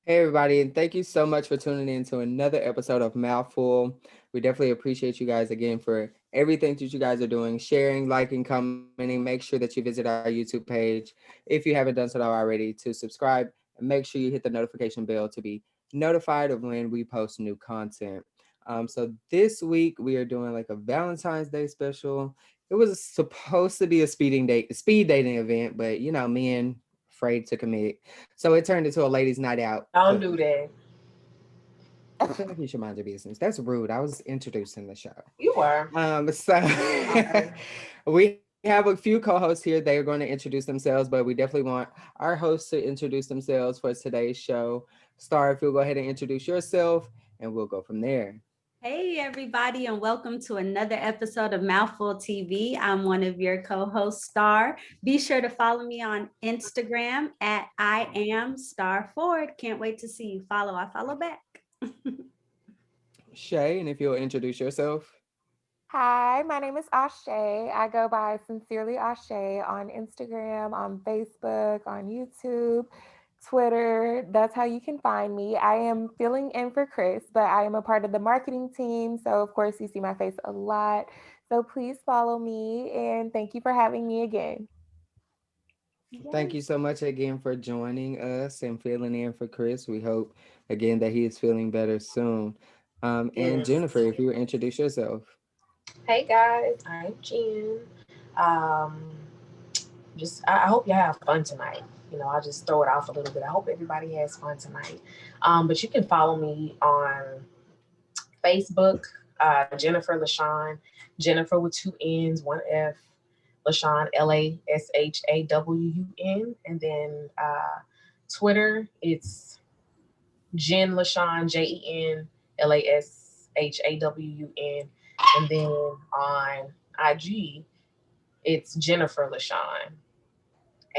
Hey, everybody, and thank you so much for tuning in to another episode of Mouthful. We definitely appreciate you guys again for everything that you guys are doing, sharing, liking, commenting. Make sure that you visit our YouTube page if you haven't done so already to subscribe and make sure you hit the notification bell to be notified of when we post new content. So this week we are doing like a Valentine's Day special. It was supposed to be a speed dating event, but men afraid to commit. So it turned into a ladies' night out. Don't do that. I feel like you should mind your business. That's rude. I was introducing the show. You were. So Sorry. we have a few co-hosts here. They are going to introduce themselves, but we definitely want our hosts to introduce themselves for today's show. Star, if you'll go ahead and introduce yourself, and we'll go from there. Hey, everybody, and welcome to another episode of Mouthful TV. I'm one of your co hosts, Star. Be sure to follow me on Instagram at I am Star Ford. Can't wait to see you. I follow back. Shay, and if you'll introduce yourself. Hi, my name is Ashe. I go by Sincerely Ashe on Instagram, on Facebook, on YouTube, Twitter. That's how you can find me. I am filling in for Chris, but I am a part of the marketing team. So, of course, you see my face a lot. So, please follow me and thank you for having me again. Thank Yes. you so much again for joining us and filling in for Chris. We hope again that he is feeling better soon. And Yes. Jennifer, if you would introduce yourself. Hey guys, I'm Jen. Um, I hope you have fun tonight. I'll just throw it off a little bit. I hope everybody has fun tonight. But you can follow me on Facebook, Jennifer LaShawn, Jennifer with two N's, one F, LaShawn LaShawn, and then Twitter it's Jen LaShawn JenLashawn, and then on IG it's Jennifer LaShawn,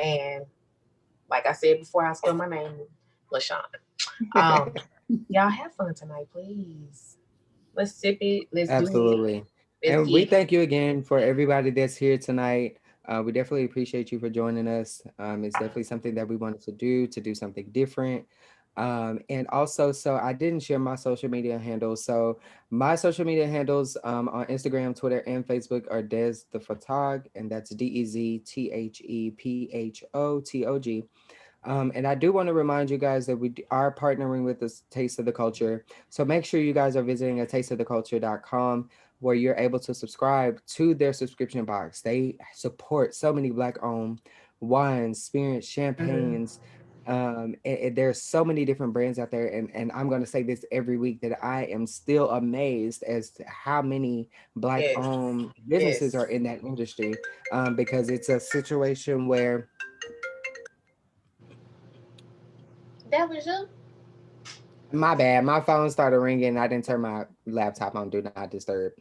and like I said before, I spell my name LaShawn. Um, y'all have fun tonight, please. Let's sip it. Let's do it. Absolutely. Let's And we get it. thank you again for everybody that's here tonight. We definitely appreciate you for joining us. It's definitely something that we wanted to do something different. And also, so I didn't share my social media handles. So my social media handles on Instagram, Twitter, and Facebook are Des the Photog, and that's DezThePhotog. And I do want to remind you guys that are partnering with this Taste of the Culture. So make sure you guys are visiting at tasteoftheculture.com where you're able to subscribe to their subscription box. They support so many Black owned wines, spirits, Mhm. champagnes. And there's so many different brands out there. And I'm going to say this every week that I am still amazed as to how many Black Yes. owned businesses Yes. are in that industry, because it's a situation where That was you. my bad. My phone started ringing. I didn't turn my laptop on Do Not Disturb.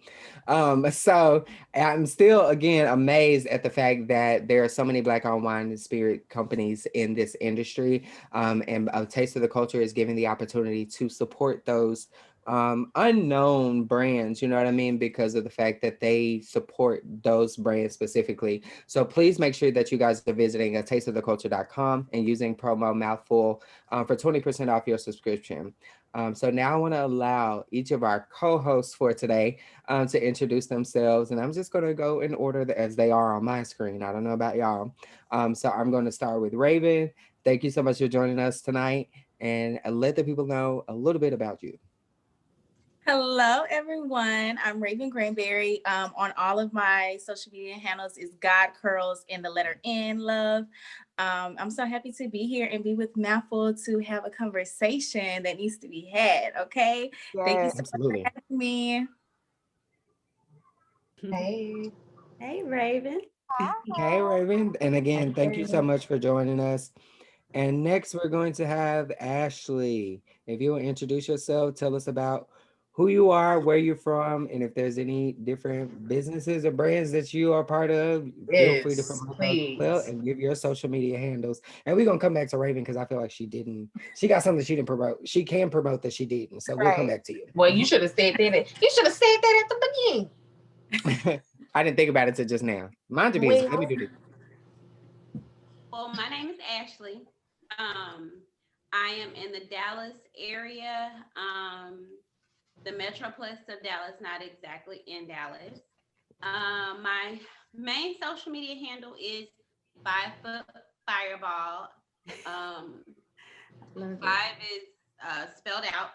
So I'm still again amazed at the fact that there are so many Black owned wine and spirit companies in this industry. And a Taste of the Culture is giving the opportunity to support those unknown brands, you know what I mean? Because of the fact that they support those brands specifically. So please make sure that you guys are visiting at tasteoftheculture.com and using promo Mouthful for 20% off your subscription. So now I want to allow each of our co-hosts for today to introduce themselves, and I'm just going to go in order as they are on my screen. I don't know about y'all. So I'm going to start with Raven. Thank you so much for joining us tonight, and let the people know a little bit about you. Hello, everyone. I'm Raven Granberry. On all of my social media handles is God Curls and the letter N, love. I'm so happy to be here and be with Mouthful to have a conversation that needs to be had. Okay. Thank you Yes. so much for Absolutely. having me. Hey. Hey, Raven. Hey, Raven. And again, thank you so Hey. much for joining us. And next, we're going to have Ashley. If you will introduce yourself, tell us about who you are, where you're from, and if there's any different businesses or brands that you are part of, feel free to Yes, promote those as well please. and give your social media handles. And we're gonna come back to Raven because I feel like she got something she didn't promote. She can promote that she didn't. So we'll come Right. back to you. Well, you should have said that. You should have said that at the beginning. I didn't think about it till just now. Mind your business. Let me Well, do this. Well, my name is Ashley. Um, I am in the Dallas area, the Metroplex of Dallas, not exactly in Dallas. My main social media handle is 5 Foot Fireball. Love it. Five is spelled out.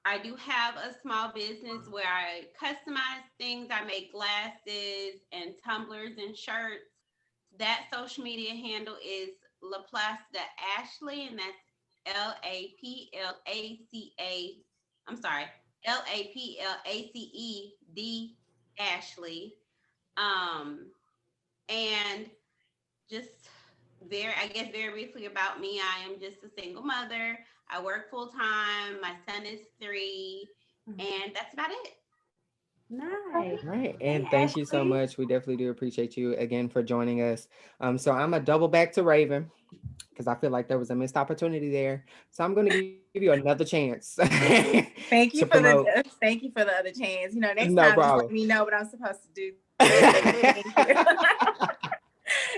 I do have a small business where I customize things. I make glasses and tumblers and shirts. That social media handle is LaPlaca Ashley, and that's LAPLACA. I'm sorry, LAPLACED Ashley. And just I guess very briefly about me, I am just a single mother. I work full time. My son is 3, and that's about it. Nice. Right. Hey, And thank you so Ashley. much. We definitely do appreciate you again for joining us. So I'm a double back to Raven because I feel like there was a missed opportunity there. So I'm going to give you another chance to Thank you for promote. the other chance. Next No time just problem. let me know what I'm supposed to do. Thank you.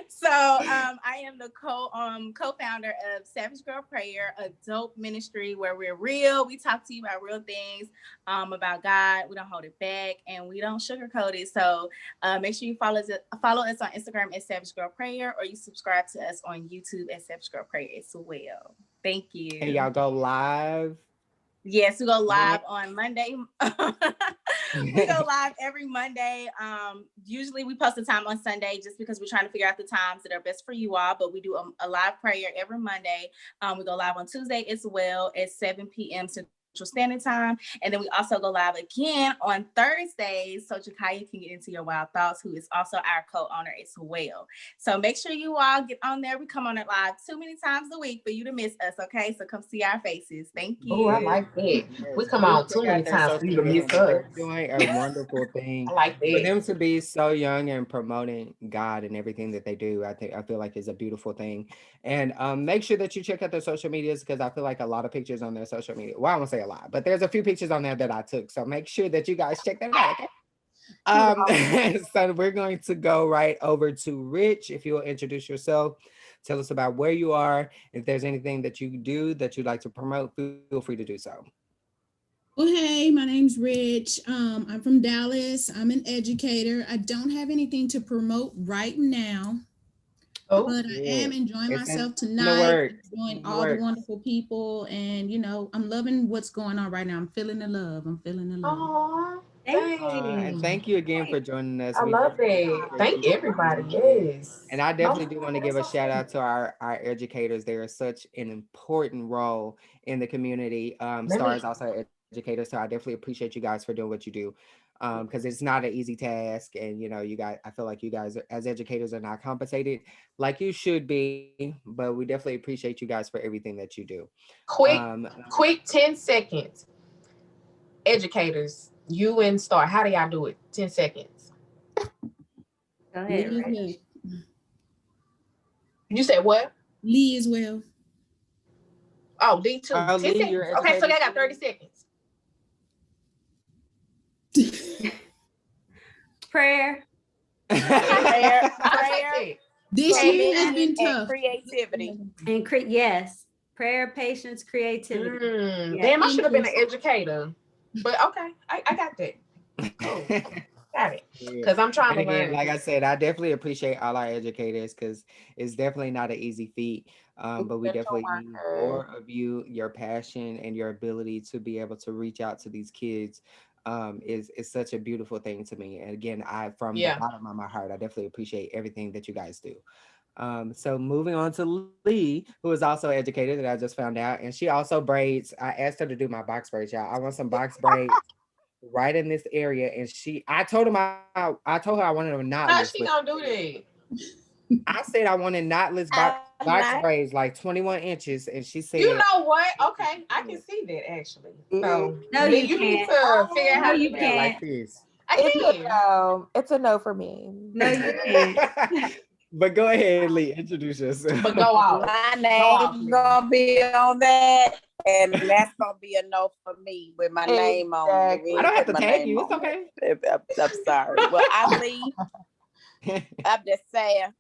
So I am the co-founder of Savage Girl Prayer, a dope ministry where we're real. We talk to you about real things, about God. We don't hold it back and we don't sugarcoat it. So make sure you follow us on Instagram at Savage Girl Prayer, or you subscribe to us on YouTube at Savage Girl Prayer as well. Thank you. And y'all go live. Yes, we go live on Monday. We go live every Monday. Usually we post the time on Sunday just because we're trying to figure out the times that are best for you all. But we do a live prayer every Monday. We go live on Tuesday as well at 7 p.m. Central Standard Time. And then we also go live again on Thursdays so Jakaya can get into your wild thoughts, who is also our co-owner as well. So make sure you all get on there. We come on it live too many times a week for you to miss us, okay? So come see our faces. Thank you. Oh, I like that. Yes, We come please on check too many out their times for social you to media miss handles. They're us. doing a wonderful thing. I like For that. them to be so young and promoting God and everything that they do, I feel like is a beautiful thing. And make sure that you check out their social medias because I feel like a lot of pictures on their social media. Well, I won't say a lot, but there's a few pictures on there that I took. So make sure that you guys check them out. Okay. So we're going to go right over to Rich. If you'll introduce yourself, tell us about where you are. If there's anything that you do that you'd like to promote, feel free to do so. Well, hey, my name's Rich. I'm from Dallas. I'm an educator. I don't have anything to promote right now, Oh, but I am enjoying It's myself in the tonight, works. enjoying all the wonderful people, and I'm loving what's going on right now. I'm feeling the love. aw, And thank you again for joining us. I We love definitely that. appreciate Thank you. everybody. Yes. And I definitely do want to give a That's shout awesome. out to our educators. They are such an important role in the community. Let Star me. is also an educator, so I definitely appreciate you guys for doing what you do. Because it's not an easy task, and you guys, I feel like you guys as educators are not compensated like you should be, but we definitely appreciate you guys for everything that you do. Quick 10 seconds. Educators, you and Star, how do y'all do it? 10 seconds. Go ahead, Lee as Rich. well. You said what? Lee as well. Oh, D2. 10 Lee, seconds. you're Okay, so they educator got 30 seconds. Prayer. Prayer, This year has commitment, been and tough. creativity. And yes, prayer, patience, creativity. Yeah. Damn, I should have been an educator. But okay, I got that. Cool. Got it. Because I'm trying to learn. Like I said, I definitely appreciate all our educators because it's definitely not an easy feat. But we definitely need more of you, your passion and your ability to be able to reach out to these kids is such a beautiful thing to me. And again, from the bottom of my heart, I definitely appreciate everything that you guys do. So moving on to Lee, who is also educated that I just found out, and she also braids. I asked her to do my box braids, y'all. I want some box braids right in this area, and I told her I wanted a knotless. How's she gonna do that? I said I wanted knotless box braids, like 21 inches, and she said, "You know what? Okay, I can see that actually. So no, you need can't. to figure out how to you do that can't. like this." I can. It's a no for me. No, you can't. But go ahead, Lee. Introduce yourself. But go off. My name gonna be on that, and that's gonna be a no for me with my name on it. I don't have to tag you. It's okay. I'm sorry. Well, I'm Lee. I'm just saying.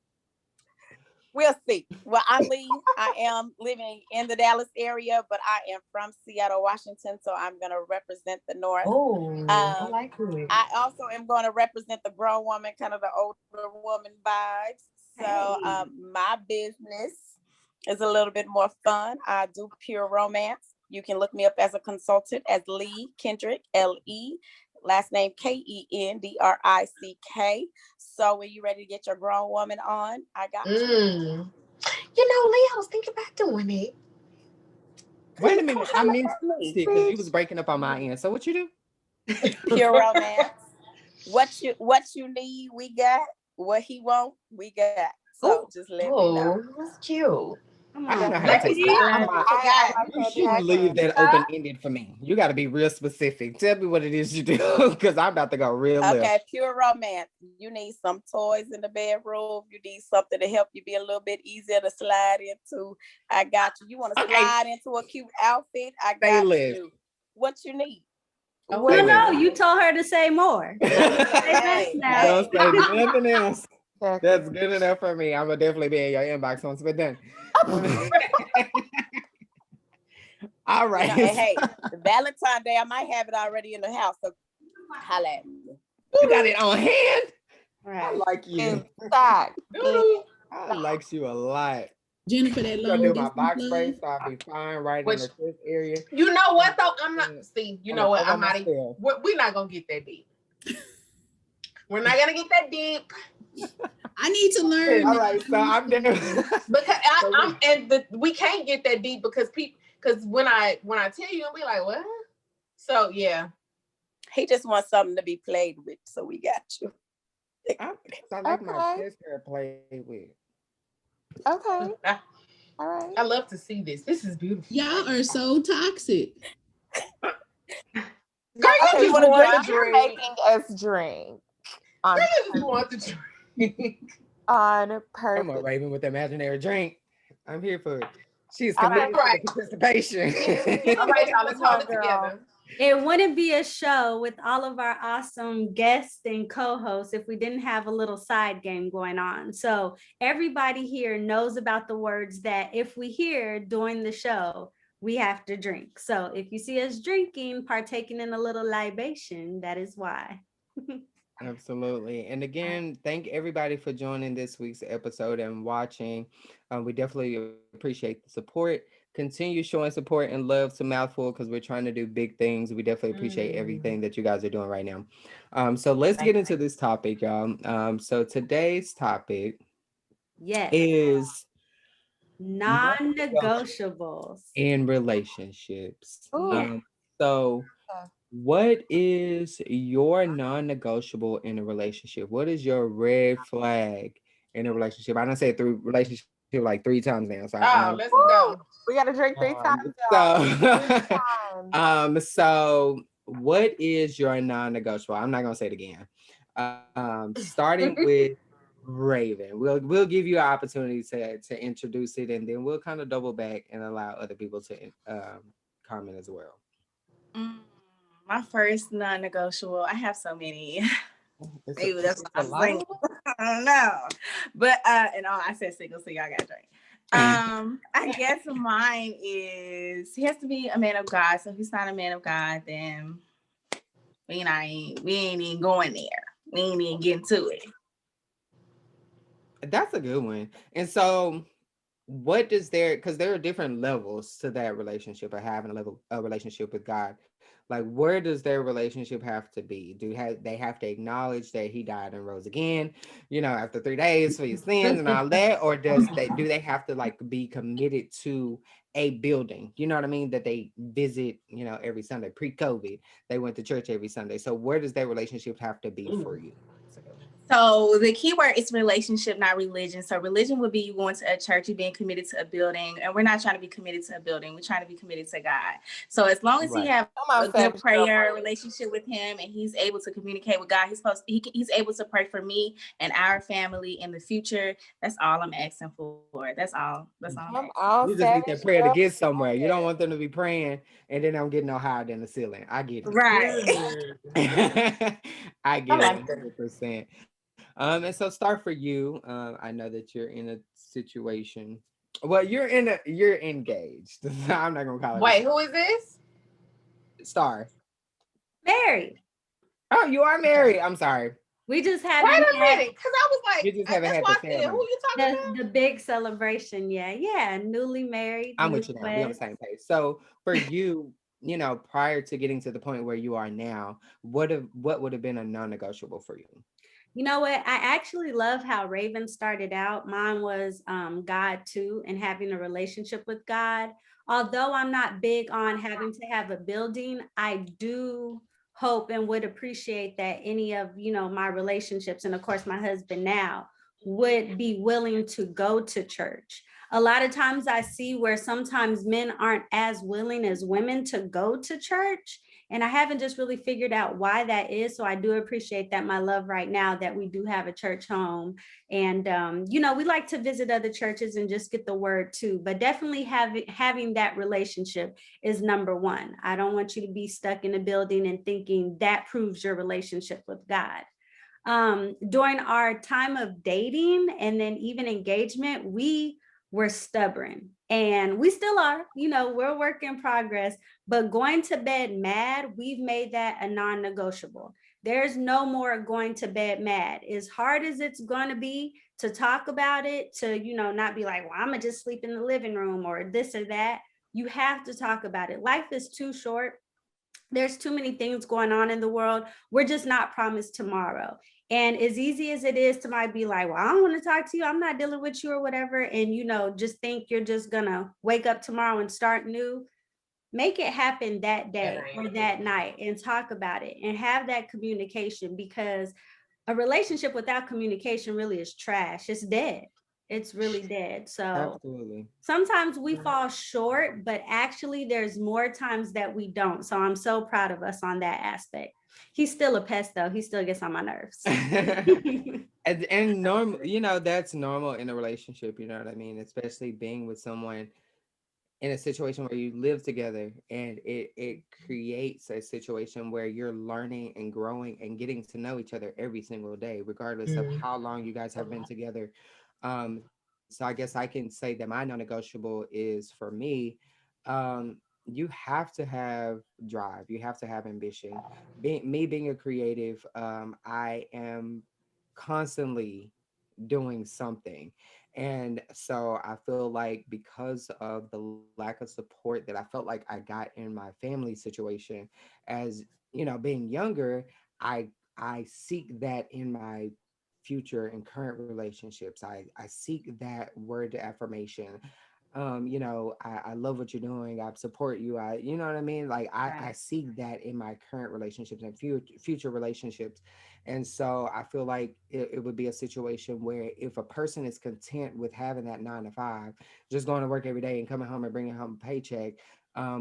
We'll see. Well, I'm Lee. I am living in the Dallas area, but I am from Seattle, Washington, so I'm going to represent the North. Oh, I like it. I also am going to represent the grown woman, kind of the older woman vibes. So my business is a little bit more fun. I do pure romance. You can look me up as a consultant as Lee Kendrick, L-E, last name Kendrick. So when you're ready to get your grown woman on, I got you. You know, Lee, I was thinking about doing it. Wait a minute, I missed it because you was breaking up on my end. So what you do? Pure romance. What you need, we got. What he want, we got. So just let me know. That's cute. I don't know how to take that. You shouldn't leave that open-ended for me. You got to be real specific. Tell me what it is you do, because I'm about to go real Okay, pure romance. You need some toys in the bedroom. You need something to help you be a little bit easier to slide into. I got you. You want to slide into a cute outfit? I got you. What you need? No, you told her to say more. Don't say nothing else. That's good enough for me. I'm gonna definitely be in your inbox once we're done. All right. Hey, Valentine's Day, I might have it already in the house. So holla at me. You got it on hand. Right. I like you. Stop. I like you a lot. Jennifer, that long do my box spray, so I'll be fine right in the chest area. You know what though? I'm not. See, you know what? I'm not. We're not gonna get that deep. We're not gonna get that deep. I need to learn. All right, so I'm there. Because we can't get that deep because when I tell you, I'll be like, what? So yeah. He just wants something to be played with, so we got you. I like my chest hair played with. Okay. All right. I love to see this. This is beautiful. Y'all are so toxic. Girl, you want to drink. Making us drink. Girl, you just want to drink. On purpose. Come on, Raven, with the imaginary drink. I'm here for it. She's committed to participation. All right, y'all, let's hold it together. It wouldn't be a show with all of our awesome guests and co-hosts if we didn't have a little side game going on. So everybody here knows about the words that if we hear during the show, we have to drink. So if you see us drinking, partaking in a little libation, that is why. Absolutely. And again, thank everybody for joining this week's episode and watching. We definitely appreciate the support. Continue showing support and love to Mouthful because we're trying to do big things. We definitely appreciate everything that you guys are doing right now. So let's get into this topic, y'all. So today's topic is non-negotiables in relationships. So what is your non-negotiable in a relationship? What is your red flag in a relationship? I done said through relationship like 3 times now. So let's go. We gotta drink 3 times. So what is your non-negotiable? I'm not gonna say it again. Starting with Raven. We'll give you an opportunity to introduce it, and then we'll kind of double back and allow other people to comment as well. My first non-negotiable. I have so many. Maybe that's what I'm saying. I don't know. But I said single, so y'all gotta drink. I guess mine is he has to be a man of God. So if he's not a man of God, then we ain't even going there. We ain't even getting to it. That's a good one. And so what does because there are different levels to that relationship or having a relationship with God. Like, where does their relationship have to be? They have to acknowledge that he died and rose again, after 3 days for your sins and all that? Or do they have to like be committed to a building? You know what I mean? That they visit, every Sunday. Pre-COVID, they went to church every Sunday. So where does their relationship have to be for you? So the key word is relationship, not religion. So religion would be you going to a church, you being committed to a building, and we're not trying to be committed to a building. We're trying to be committed to God. So as long as he have a good prayer relationship with him, and he's able to communicate with God, he's able to pray for me and our family in the future. That's all I'm asking for. That's all. You just need that prayer to get somewhere. You don't want them to be praying and then I'm getting no higher than the ceiling. I get it. Right. I get it 100%. And so start for you. I know that you're in a situation. Well, you're engaged. I'm not gonna call it. Wait, who is this? Star. Married. Oh, you are married. I'm sorry. We just Wait haven't a had minute, because I was like, You just haven't that's had why the I said, who ceremony. you talking about? the big celebration. Yeah. Newly married. I'm with you now. We on the newlyweds. same page. So for you, prior to getting to the point where you are now, what would have been a non-negotiable for you? You know what? I actually love how Raven started out. Mine was God too, and having a relationship with God. Although I'm not big on having to have a building, I do hope and would appreciate that any of my relationships, and of course my husband now, would be willing to go to church. A lot of times I see where sometimes men aren't as willing as women to go to church. And I haven't just really figured out why that is. So I do appreciate that, my love, right now that we do have a church home. And, we like to visit other churches and just get the word too. But definitely having that relationship is number one. I don't want you to be stuck in a building and thinking that proves your relationship with God. During our time of dating and then even engagement, we were stubborn, and we still are. We're a work in progress, but going to bed mad, we've made that a non-negotiable. There's no more going to bed mad. As hard as it's going to be to talk about it, to not be like, well, I'm gonna just sleep in the living room or this or that. You have to talk about it. Life is too short. There's too many things going on in the world. We're just not promised tomorrow. And as easy as it is to might be like, well, I don't want to talk to you, I'm not dealing with you or whatever, and just think you're just gonna wake up tomorrow and start new. Make it happen that day or that night and talk about it and have that communication, because a relationship without communication really is trash. It's dead. It's really dead. So Absolutely. sometimes we fall short, but actually there's more times that we don't. So I'm so proud of us on that aspect. He's still a pest though. He still gets on my nerves. and normal, that's normal in a relationship, you know what I mean? Especially being with someone in a situation where you live together, and it creates a situation where you're learning and growing and getting to know each other every single day, regardless of how long you guys have been together. So I guess I can say that my non-negotiable is, for me, you have to have drive, you have to have ambition. Being a creative, I am constantly doing something. And so I feel like, because of the lack of support that I felt like I got in my family situation, as being younger, I seek that in my future and current relationships. I seek that word to affirmation. I love what you're doing. I support you. You know what I mean? Like I seek that in my current relationships and future relationships. And so I feel like it would be a situation where, if a person is content with having that 9 to 5, just going to work every day and coming home and bringing home a paycheck,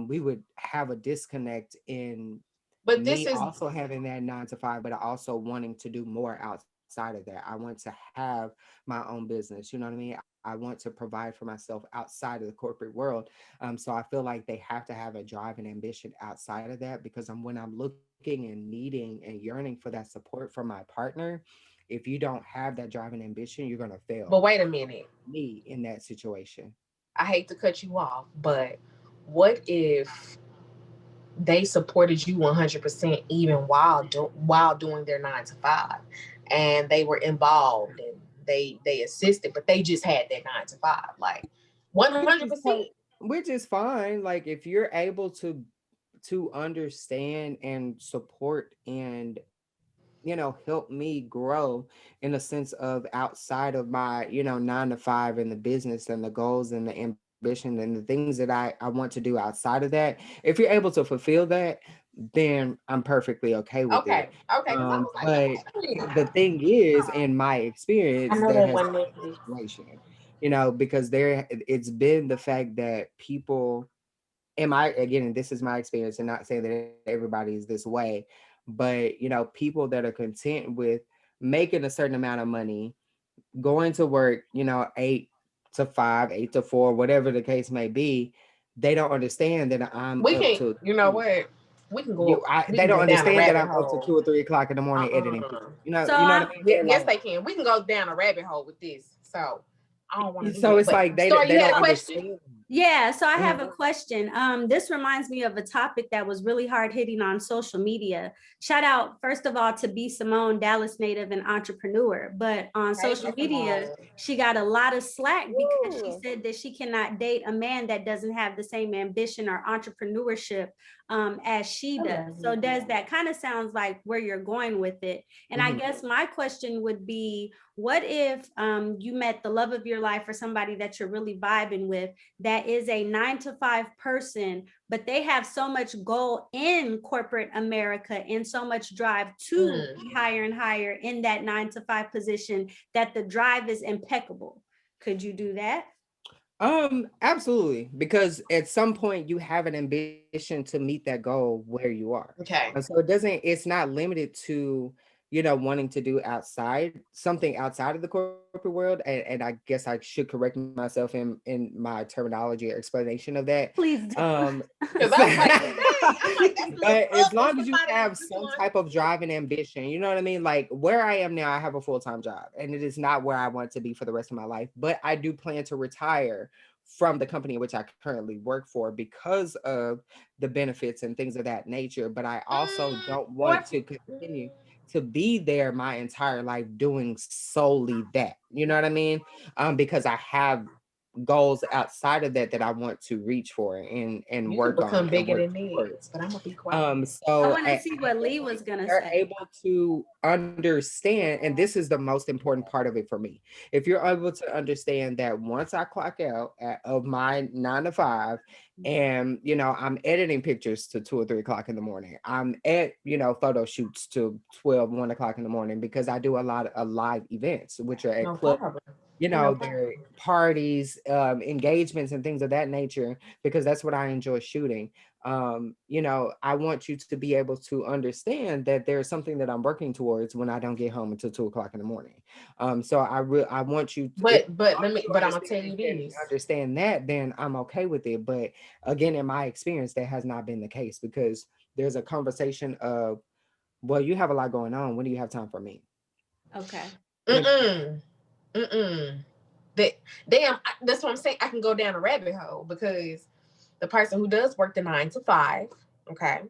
we would have a disconnect in me also having that 9 to 5, but also wanting to do more outside of that. I want to have my own business. You know what I mean? I want to provide for myself outside of the corporate world. So I feel like they have to have a drive and ambition outside of that, because when I'm looking and needing and yearning for that support from my partner, if you don't have that drive and ambition, you're going to fail. But wait a minute. Me in that situation. I hate to cut you off, but what if they supported you 100% even while doing their 9 to 5, and they were involved and they assisted, but they just had that 9 to 5, like 100%? Which is fine. Like, if you're able to understand and support and help me grow in the sense of outside of my 9 to 5 and the business and the goals and the ambition and the things that I want to do outside of that, if you're able to fulfill that, then I'm perfectly okay with it. Okay. But the thing is, in my experience, that has been the situation, because it's been the fact that people, again, this is my experience, and not saying that everybody is this way, but people that are content with making a certain amount of money, going to work, 8 to 5, 8 to 4, whatever the case may be, they don't understand that I'm up to. You know what? We can go. They don't understand that I'm up to 2 or 3 o'clock in the morning editing. You know what I mean? Yes, they can. We can go down a rabbit hole with this. So I don't want to do So that. it's But like Star, they you had don't a question? understand. Yeah, so I have a Mhm. question. This reminds me of a topic that was really hard hitting on social media. Shout out, first of all, to B. Simone, Dallas native and entrepreneur. But on Hey, social B. media, Simone. she got a lot of slack because she Woo. said that she cannot date a man that doesn't have the same ambition or entrepreneurship as she does. So does that kind of sounds like where you're going with it? And I Mhm. guess my question would be, what if you met the love of your life or somebody that you're really vibing with that is a 9-to-5 person, but they have so much goal in corporate America and so much drive to be higher and higher in that 9-to-5 position that the drive is impeccable? Could you do that? Absolutely, because at some point you have an ambition to meet that goal where you are. Okay. And so it's not limited to, wanting to do something outside of the corporate world. And I guess I should correct myself in my terminology or explanation of that. Please do. Because I was like, dang, I'm like, that's a little But as tough for long as you somebody have to do some one. type of drive and ambition, you know what I mean? Like where I am now, I have a full-time job and it is not where I want to be for the rest of my life, but I do plan to retire from the company in which I currently work for because of the benefits and things of that nature. But I also don't want to continue to be there my entire life doing solely that. You know what I mean? Because I have goals outside of that I want to reach for and You can work on become and bigger work than this, towards. but I'm gonna be quiet. I So want to see what Lee was gonna they're say. able to understand, and this is the most important part of it for me. If you're able to understand that once I clock out of my 9 to 5, and I'm editing pictures to 2 or 3 o'clock in the morning, I'm at photo shoots to 12, 1 o'clock in the morning because I do a lot of live events, which are at No clubs. problem. No Their parties, engagements, and things of that nature, because that's what I enjoy shooting. I want you to be able to understand that there's something that I'm working towards when I don't get home until 2 o'clock in the morning. So I want you to, if But you let me. But I'm gonna tell you and this. understand that, then I'm okay with it. But again, in my experience, that has not been the case because there's a conversation of, well, you have a lot going on. When do you have time for me? Okay. Damn, that's what I'm saying. I can go down a rabbit hole because the person who does work the 9 to 5, okay,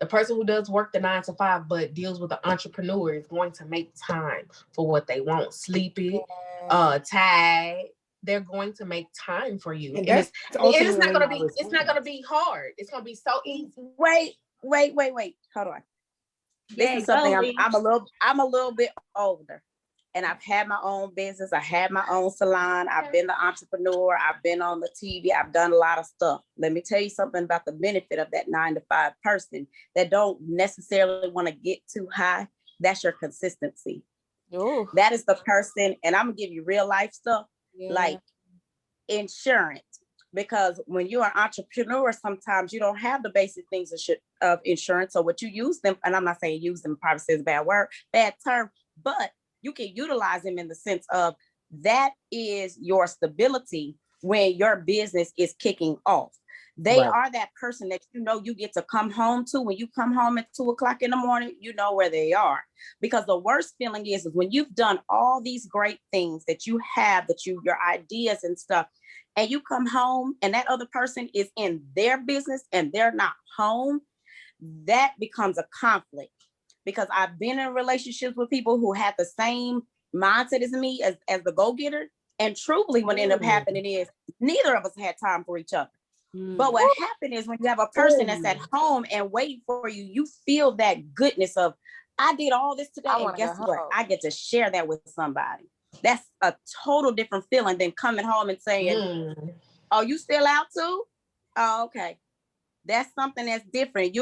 the person who does work the 9 to 5 but deals with the entrepreneur is going to make time for what they want. Sleepy, tired. They're going to make time for you, And and that's it's ultimately not gonna my be. It's not gonna response. be hard. It's gonna be so easy. Wait. Hold on. This There is you something go, Lee. I'm a little bit older. And I've had my own business. I had my own salon. I've been the entrepreneur. I've been on the TV. I've done a lot of stuff. Let me tell you something about the benefit of that 9 to 5 person that don't necessarily want to get too high. That's your consistency. Ooh. That is the person, and I'm gonna give you real life stuff like insurance. Because when you're an entrepreneur, sometimes you don't have the basic things of insurance. So what you use them, and I'm not saying use them, probably says a bad term, but you can utilize them in the sense of that is your stability when your business is kicking off. They Right. are that person that you get to come home to. When you come home at 2 o'clock in the morning, you know where they are. Because the worst feeling is when you've done all these great things that you have, your ideas and stuff, and you come home and that other person is in their business and they're not home, that becomes a conflict. Because I've been in relationships with people who had the same mindset as me, as the go-getter. And truly, what ended up happening is neither of us had time for each other. But what happened is when you have a person that's at home and waiting for you, you feel that goodness of, I did all this today. And guess what? I get to share that with somebody. That's a total different feeling than coming home and saying, oh, you still out too? Oh, okay. That's something that's different.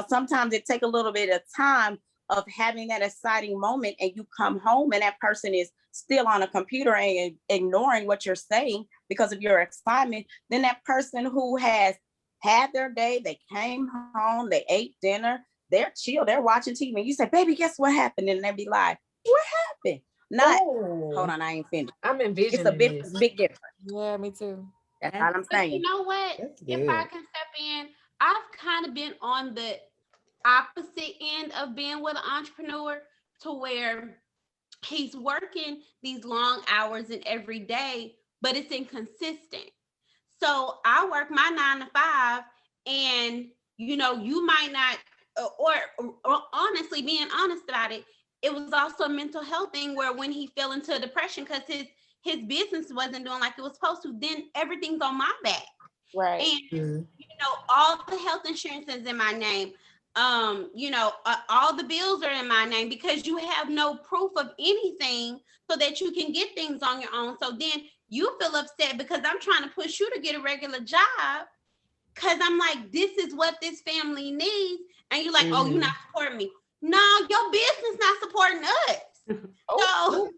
Sometimes it takes a little bit of time of having that exciting moment, and you come home and that person is still on a computer and ignoring what you're saying because of your excitement. Then that person who has had their day, they came home, they ate dinner, they're chill, they're watching TV. And you say, baby, guess what happened? And they be like, what happened? Not, hold on, I ain't finished. I'm envisioning It's a big difference. Yeah, me too. That's all I'm But saying. you know what? That's If I good. can step in, I've kind of been on the opposite end of being with an entrepreneur to where he's working these long hours and every day, but it's inconsistent. So I work my 9 to 5, and you might not, or honestly, being honest about it, it was also a mental health thing where when he fell into a depression because his business wasn't doing like it was supposed to, then everything's on my back. Right. And all the health insurance is in my name. All the bills are in my name because you have no proof of anything so that you can get things on your own. So then you feel upset because I'm trying to push you to get a regular job because I'm like, this is what this family needs. And you're like, oh, you're not supporting me. No, your business not supporting us. So,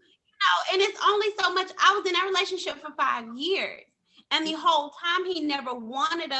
and it's only so much. I was in that relationship for 5 years. And the whole time he never wanted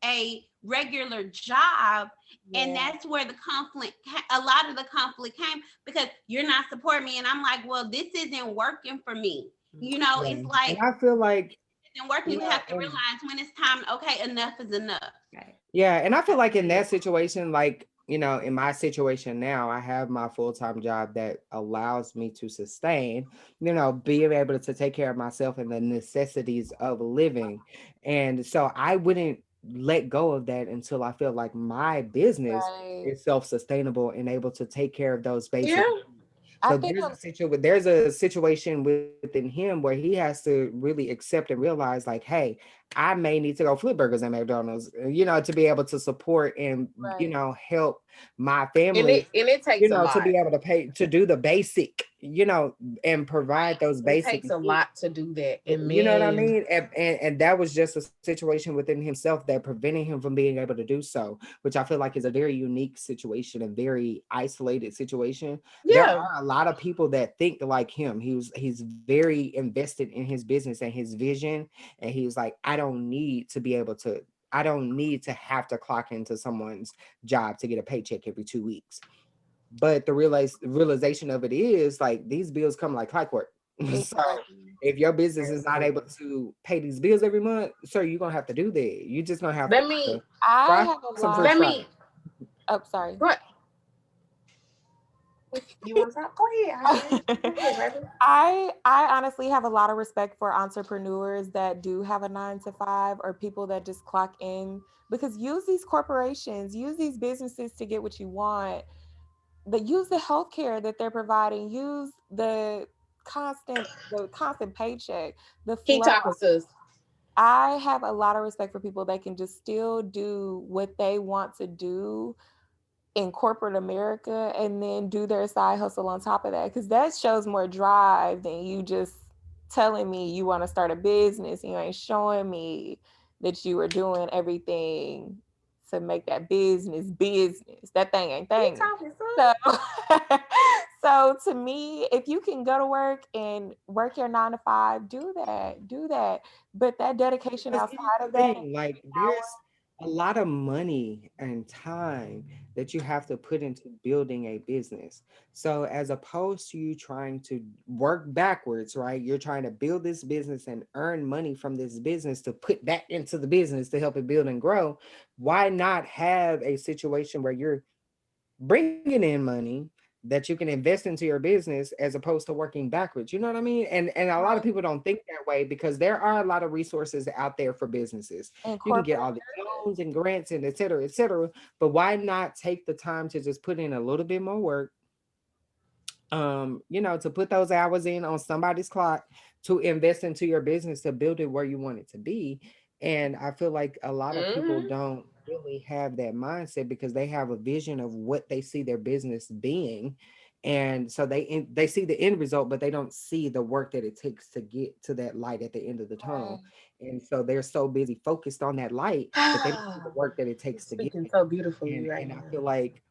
a regular job. And that's where a lot of the conflict came because you're not supporting me. And I'm like, well, this isn't working for me. It's like, and I feel like it isn't working. You have to realize when it's time, okay, enough is enough. Right. Yeah, and I feel like in that situation, like, in my situation now, I have my full-time job that allows me to sustain, being able to take care of myself and the necessities of living. And so I wouldn't let go of that until I feel like my business is self-sustainable and able to take care of those basic needs. So there's a situation within him where he has to really accept and realize, like, hey, I may need to go flip burgers at McDonald's, to be able to support and help my family, and it takes a lot to be able to pay to do the basic, and provide those basic. It takes a lot to do that, and you know what I mean? And that was just a situation within himself that prevented him from being able to do so, which I feel like is a very unique situation, a very isolated situation. There are a lot of people that think like him. He's very invested in his business and his vision, and he was like, I don't need to have to clock into someone's job to get a paycheck every 2 weeks. But the realization of it is like these bills come like clockwork. So if your business is not able to pay these bills every month, sir, you're gonna have to do that. You're just gonna have Let to me I have a some lot. first Let fries. me oh sorry. What? You want to talk? Go ahead. I honestly have a lot of respect for entrepreneurs that do have a 9 to 5 or people that just clock in, because use these corporations, use these businesses to get what you want. But use the healthcare that they're providing, use the constant paycheck, the flow. Keep talking, sis. I have a lot of respect for people that can just still do what they want to do in corporate America and then do their side hustle on top of that, because that shows more drive than you just telling me you want to start a business. You ain't showing me that you are doing everything to make that business. That thing ain't thing. So to me, if you can go to work and work your 9 to 5, do that. But that dedication outside of that, like there's a lot of money and time that you have to put into building a business. So as opposed to you trying to work backwards, right? You're trying to build this business and earn money from this business to put that into the business to help it build and grow. Why not have a situation where you're bringing in money that you can invest into your business as opposed to working backwards? You know what I mean? And a lot of people don't think that way because there are a lot of resources out there for businesses. You can get all the loans and grants and et cetera, but why not take the time to just put in a little bit more work, to put those hours in on somebody's clock to invest into your business to build it where you want it to be. And I feel like a lot of people don't really have that mindset because they have a vision of what they see their business being. And so they see the end result, but they don't see the work that it takes to get to that light at the end of the tunnel. And so they're so busy focused on that light that they don't see the work that it takes to get there. So beautifully And I feel like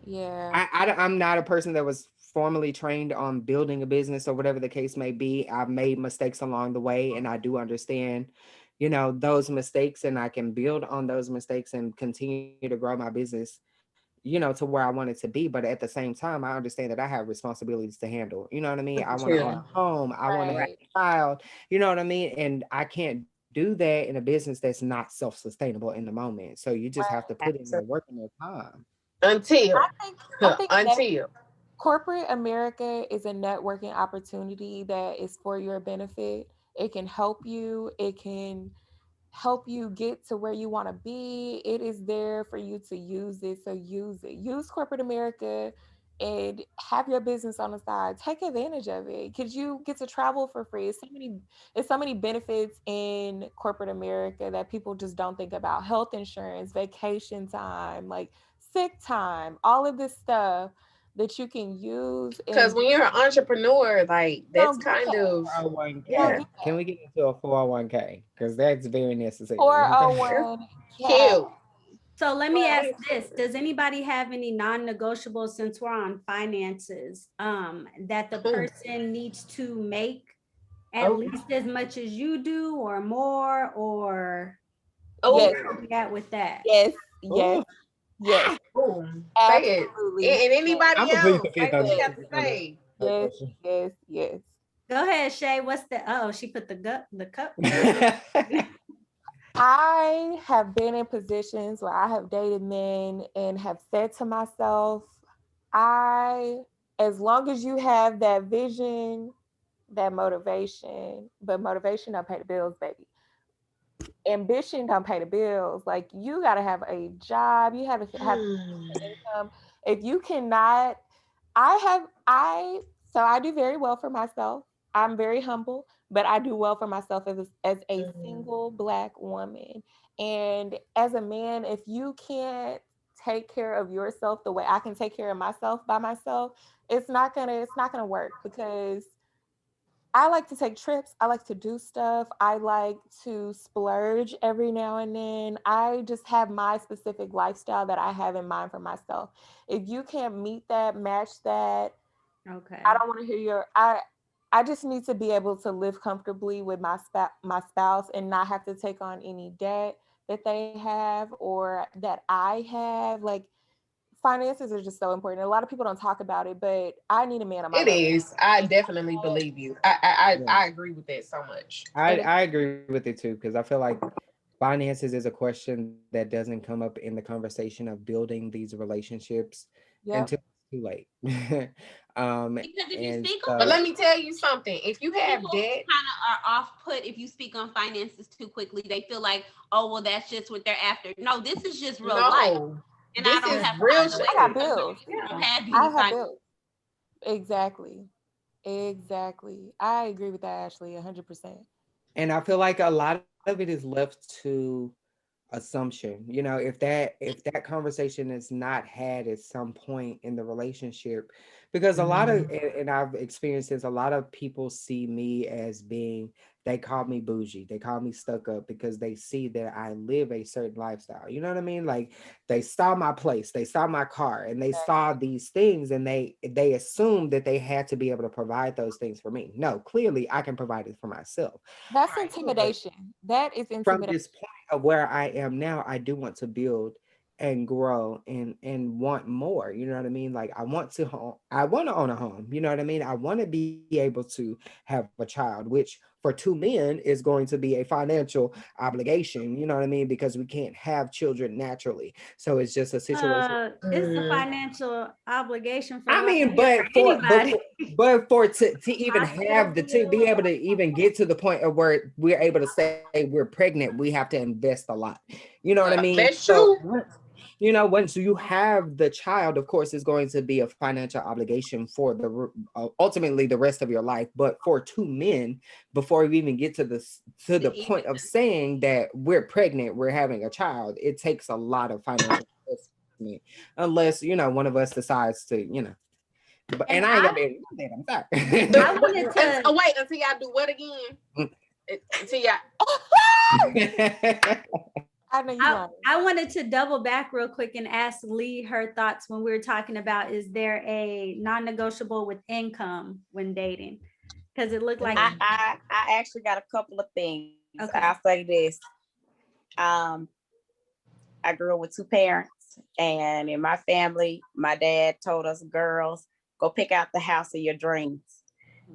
yeah, I'm not a person that was formally trained on building a business or whatever the case may be. I've made mistakes along the way, and I do understand, those mistakes, and I can build on those mistakes and continue to grow my business, to where I want it to be. But at the same time, I understand that I have responsibilities to handle. You know what I mean? I want to own a home. I want to have a child. You know what I mean? And I can't do that in a business that's not self-sustainable in the moment. So you just have to put in the work and the time. Until. I think Until. corporate America is a networking opportunity that is for your benefit. It can help you. It can help you get to where you want to be. It is there for you to use it. So use it. Use corporate America and have your business on the side. Take advantage of it because you get to travel for free. It's so many benefits in corporate America that people just don't think about. Health insurance, vacation time, like sick time, all of this stuff that you can use. Because when you're an entrepreneur, like that's kind of 401k. yeah. Can we get into a 401k? Because that's very necessary. 401k. Cute. So let me ask this. Does anybody have any non-negotiables since we're on finances that the person needs to make at least as much as you do or more or Yes. where we at with that? Yes. Ooh. Yes. Say it. Absolutely. And anybody I'm else, completely say confused what you on have to say. Yes. Go ahead, Shay. What's the she put the cup. I have been in positions where I have dated men and have said to myself, as long as you have that vision, that motivation, but motivation don't pay the bills, baby. Ambition don't pay the bills. Like you gotta have a job, you have to have income. If you cannot, I do very well for myself. I'm very humble, but I do well for myself as a single Black woman. And as a man, if you can't take care of yourself the way I can take care of myself by myself, it's not gonna work because I like to take trips. I like to do stuff. I like to splurge every now and then. I just have my specific lifestyle that I have in mind for myself. If you can't meet that, match that, okay. I don't want to hear I just need to be able to live comfortably with my spouse and not have to take on any debt that they have or that I have. Like finances are just so important. A lot of people don't talk about it, but I need a man on my It level. is. I definitely believe you. I agree with that so much. I agree with it too, because I feel like finances is a question that doesn't come up in the conversation of building these relationships until it's too late. Because if you speak on, but let me tell you something. If you have debt, kind of are off put if you speak on finances too quickly. They feel like, oh well, that's just what they're after. No, this is just real life. And this I don't is have real time shit. I got bills. I have bills. Exactly. I agree with that, Ashley, 100%. And I feel like a lot of it is left to assumption. You know, if that conversation is not had at some point in the relationship, because a lot of, and I've experienced this, a lot of people see me as being, they call me bougie, they call me stuck up because they see that I live a certain lifestyle. You know what I mean? Like they saw my place, they saw my car, and they saw these things, and they assumed that they had to be able to provide those things for me. No, clearly I can provide it for myself. That's intimidation. That is intimidation. From this point of where I am now, I do want to build and grow and want more. You know what I mean? Like I want to own a home. You know what I mean? I want to be able to have a child, which for two men is going to be a financial obligation. You know what I mean? Because we can't have children naturally. So it's just a situation. It's a financial obligation for anybody. But to even Hospital to be able to even get to the point of where we're able to say we're pregnant, we have to invest a lot. You know what I mean? That's true. You know, once you have the child, of course, it's going to be a financial obligation for the ultimately the rest of your life. But for two men, before we even get to the point of saying that we're pregnant, we're having a child, it takes a lot of financial investment, unless one of us decides to, And I ain't gonna be able to do that. I'm sorry. I wanted to wait until y'all do what again? Until y'all. I wanted to double back real quick and ask Lee her thoughts when we were talking about, is there a non-negotiable with income when dating? Because it looked like I actually got a couple of things. Okay. I'll say this. I grew up with two parents, and in my family, my dad told us girls, go pick out the house of your dreams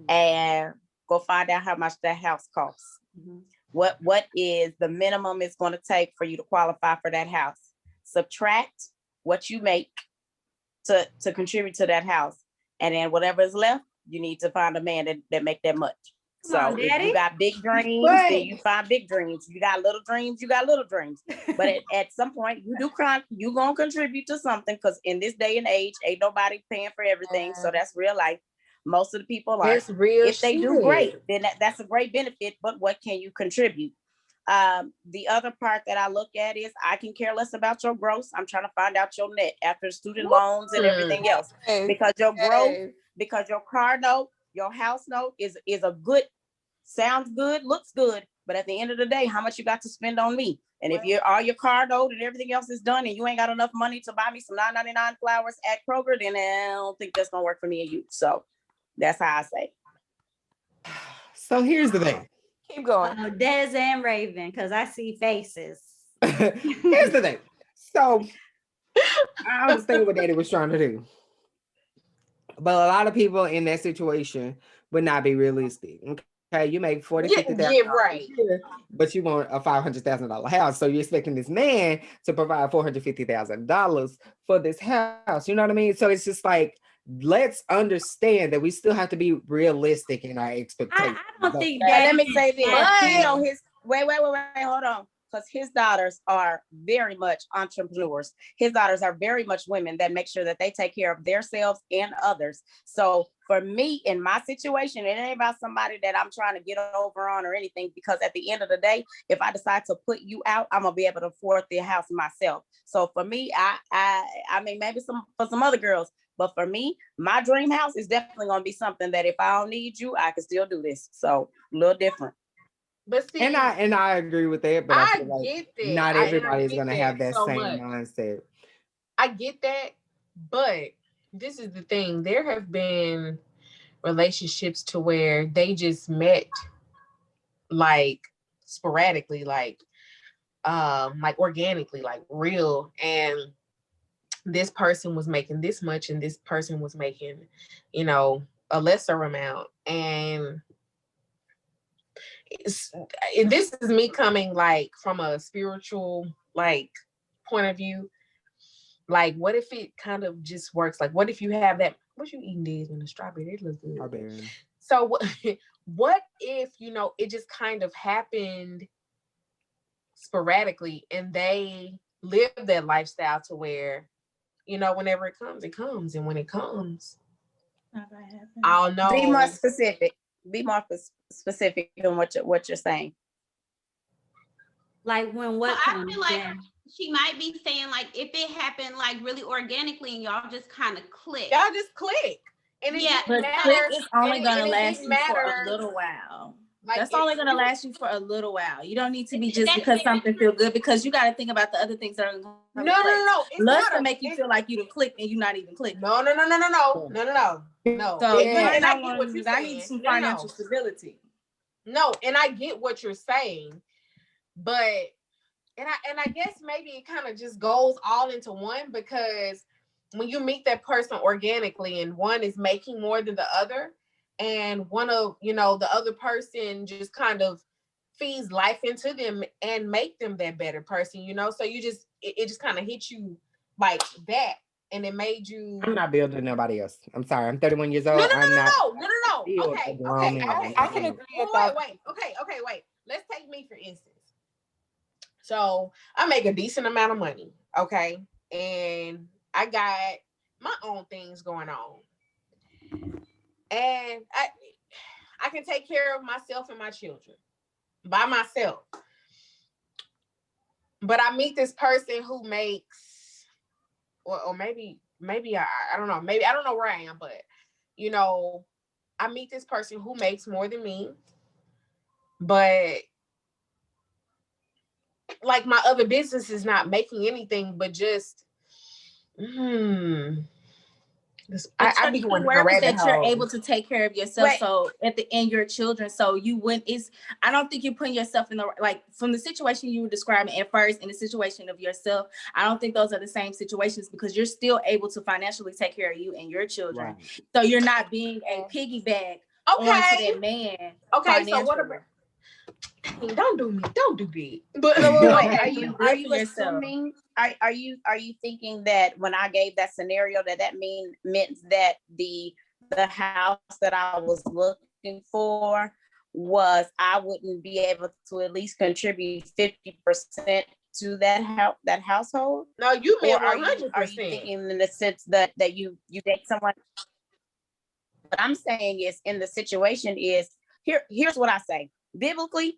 and go find out how much that house costs. Mm-hmm. What is the minimum it's going to take for you to qualify for that house? Subtract what you make to contribute to that house. And then whatever is left, you need to find a man that make that much. Come on, So if Daddy. you got big dreams, then you find big dreams. You got little dreams, you got little dreams. But at some point, you gonna contribute to something, because in this day and age, ain't nobody paying for everything. So that's real life. Most of the people are. That's real If they do great, then that's a great benefit. But what can you contribute? The other part that I look at is I can care less about your gross. I'm trying to find out your net after student loans and everything else. Because your gross, because your car note, your house note is a good, sounds good, looks good. But at the end of the day, how much you got to spend on me? And if all your car note and everything else is done and you ain't got enough money to buy me some $9.99 flowers at Kroger, then I don't think that's gonna work for me and you. So that's how I say. So here's the thing. Keep going. Des and Raven, because I see faces. Here's the thing. So I understand what Daddy was trying to do. But a lot of people in that situation would not be realistic. Okay, you make $40,000-$50,000, right. but you want a $500,000 house. So you're expecting this man to provide $450,000 for this house. You know what I mean? So it's just like, let's understand that we still have to be realistic in our expectations. I don't think that. Let me say this. Wait, hold on. Because his daughters are very much entrepreneurs. His daughters are very much women that make sure that they take care of themselves and others. So for me, in my situation, it ain't about somebody that I'm trying to get over on or anything, because at the end of the day, if I decide to put you out, I'm gonna be able to afford the house myself. So for me, I mean, maybe for some other girls, but for me, my dream house is definitely gonna be something that if I don't need you, I can still do this. So a little different. But see, and I agree with that, but I feel like get that. not everybody is gonna have that so same much. mindset. I get that, but this is the thing. There have been relationships to where they just met like sporadically, like organically, like real, and this person was making this much and this person was making, a lesser amount. And this is me coming like from a spiritual like point of view. Like, what if it kind of just works? Like, what if you have that? What you eating these in the strawberry? It looks good. Strawberry. So what if it just kind of happened sporadically, and they live that lifestyle to where, whenever it comes, and when it comes, I'll know. Be more specific. Be more specific in what you're saying. Like when what comes? I feel like she might be saying like if it happened like really organically and y'all just kind of click. Y'all just click. And it but click is only gonna last you for a little while. Like, that's only gonna last you for a little while. You don't need to be just because something feel good, because you got to think about the other things that are going to No. Lust will make you feel like you to click and you not even click. No. So yeah, I need some financial stability. No, and I get what you're saying, but and I guess maybe it kind of just goes all into one, because when you meet that person organically and one is making more than the other, and one of the other person just kind of feeds life into them and make them that better person, so you just it just kind of hit you like that, and it made you. I'm not building nobody else. I'm sorry. I'm 31 years old. No. Okay. I can agree with that. Wait. Okay. Let's take me for instance. So I make a decent amount of money, okay, and I got my own things going on, and I can take care of myself and my children by myself. But I meet this person who makes, or maybe I don't know, maybe I don't know where I am, but I meet this person who makes more than me, but like my other business is not making anything but just I be going that you're able to take care of yourself. So at the end, your children. So you wouldn't. I don't think you're putting yourself in the from the situation you were describing at first, and the situation of yourself. I don't think those are the same situations, because you're still able to financially take care of you and your children. Right. So you're not being a piggyback onto that man. Okay. So what about? Don't do me. Don't do me. But Wait, okay, are you assuming? Are you thinking that when I gave that scenario that meant that the house that I was looking for was I wouldn't be able to at least contribute 50% to that household? no, you meant Or are you 100%. thinking in the sense that you date someone? What I'm saying is, in the situation is, here's what I say. Biblically,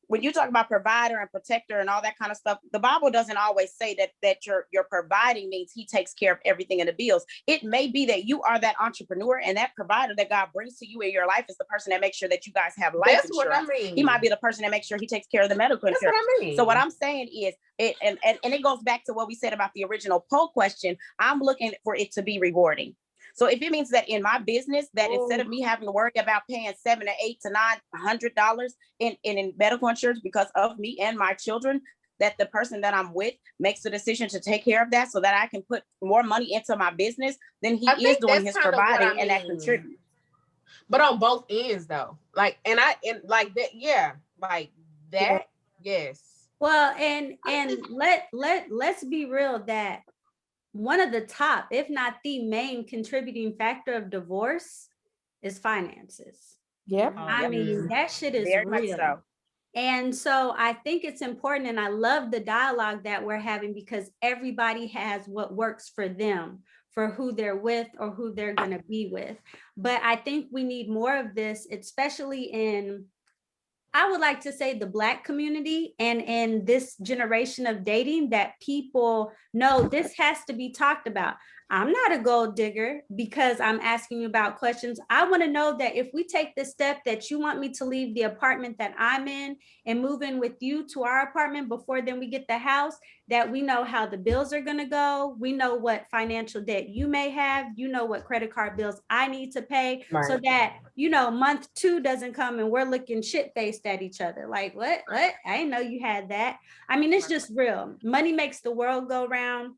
when you talk about provider and protector and all that kind of stuff, the Bible doesn't always say that you're providing means he takes care of everything in the bills. It may be that you are that entrepreneur, and that provider that God brings to you in your life is the person that makes sure that you guys have life That's insurance. what I mean. He might be the person that makes sure he takes care of the medical That's insurance. what I mean. So what I'm saying is, and it goes back to what we said about the original poll question. I'm looking for it to be rewarding. So if it means that in my business, that instead of me having to worry about paying $700 to $800 to $900 in medical insurance because of me and my children, that the person that I'm with makes the decision to take care of that so that I can put more money into my business, then he is doing his providing and that contributes. But on both ends though, like, and like that, yeah, like that, yes. Well, and let's be real that one of the top, if not the main contributing factor of divorce is finances. Yep. I mean, that shit is Very real. much so. And so I think it's important, and I love the dialogue that we're having because everybody has what works for them, for who they're with or who they're going to be with. But I think we need more of this, especially in, I would like to say, the Black community and in this generation of dating, that people know this has to be talked about. I'm not a gold digger because I'm asking you about questions. I want to know that if we take this step that you want me to leave the apartment that I'm in and move in with you to our apartment before then we get the house, that we know how the bills are going to go. We know what financial debt you may have. You know what credit card bills I need to pay, so that, you know, month 2 doesn't come and we're looking shit-faced at each other. Like, what? I didn't know you had that. I mean, it's just real. Money makes the world go round.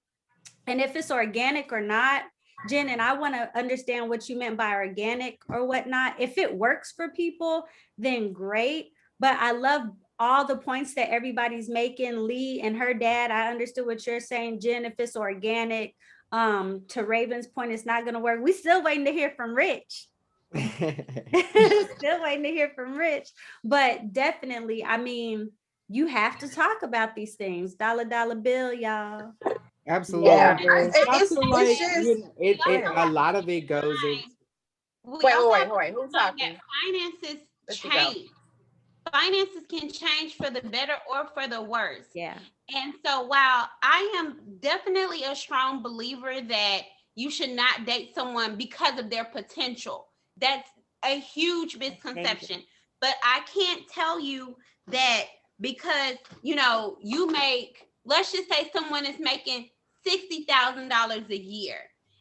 And if it's organic or not, Jen, and I want to understand what you meant by organic or whatnot. If it works for people, then great. But I love all the points that everybody's making. Lee and her dad, I understood what you're saying. Jen, if it's organic, to Raven's point, it's not going to work. We still waiting to hear from Rich. Still waiting to hear from Rich. But definitely, I mean, you have to talk about these things. Dollar bill, y'all. Absolutely. Yeah. It's just, a lot of it goes in. Wait, who's talking? Finances change. Finances can change for the better or for the worse. Yeah. And so while I am definitely a strong believer that you should not date someone because of their potential, that's a huge misconception. But I can't tell you that because, you know, you make, let's just say someone is making $60,000 a year.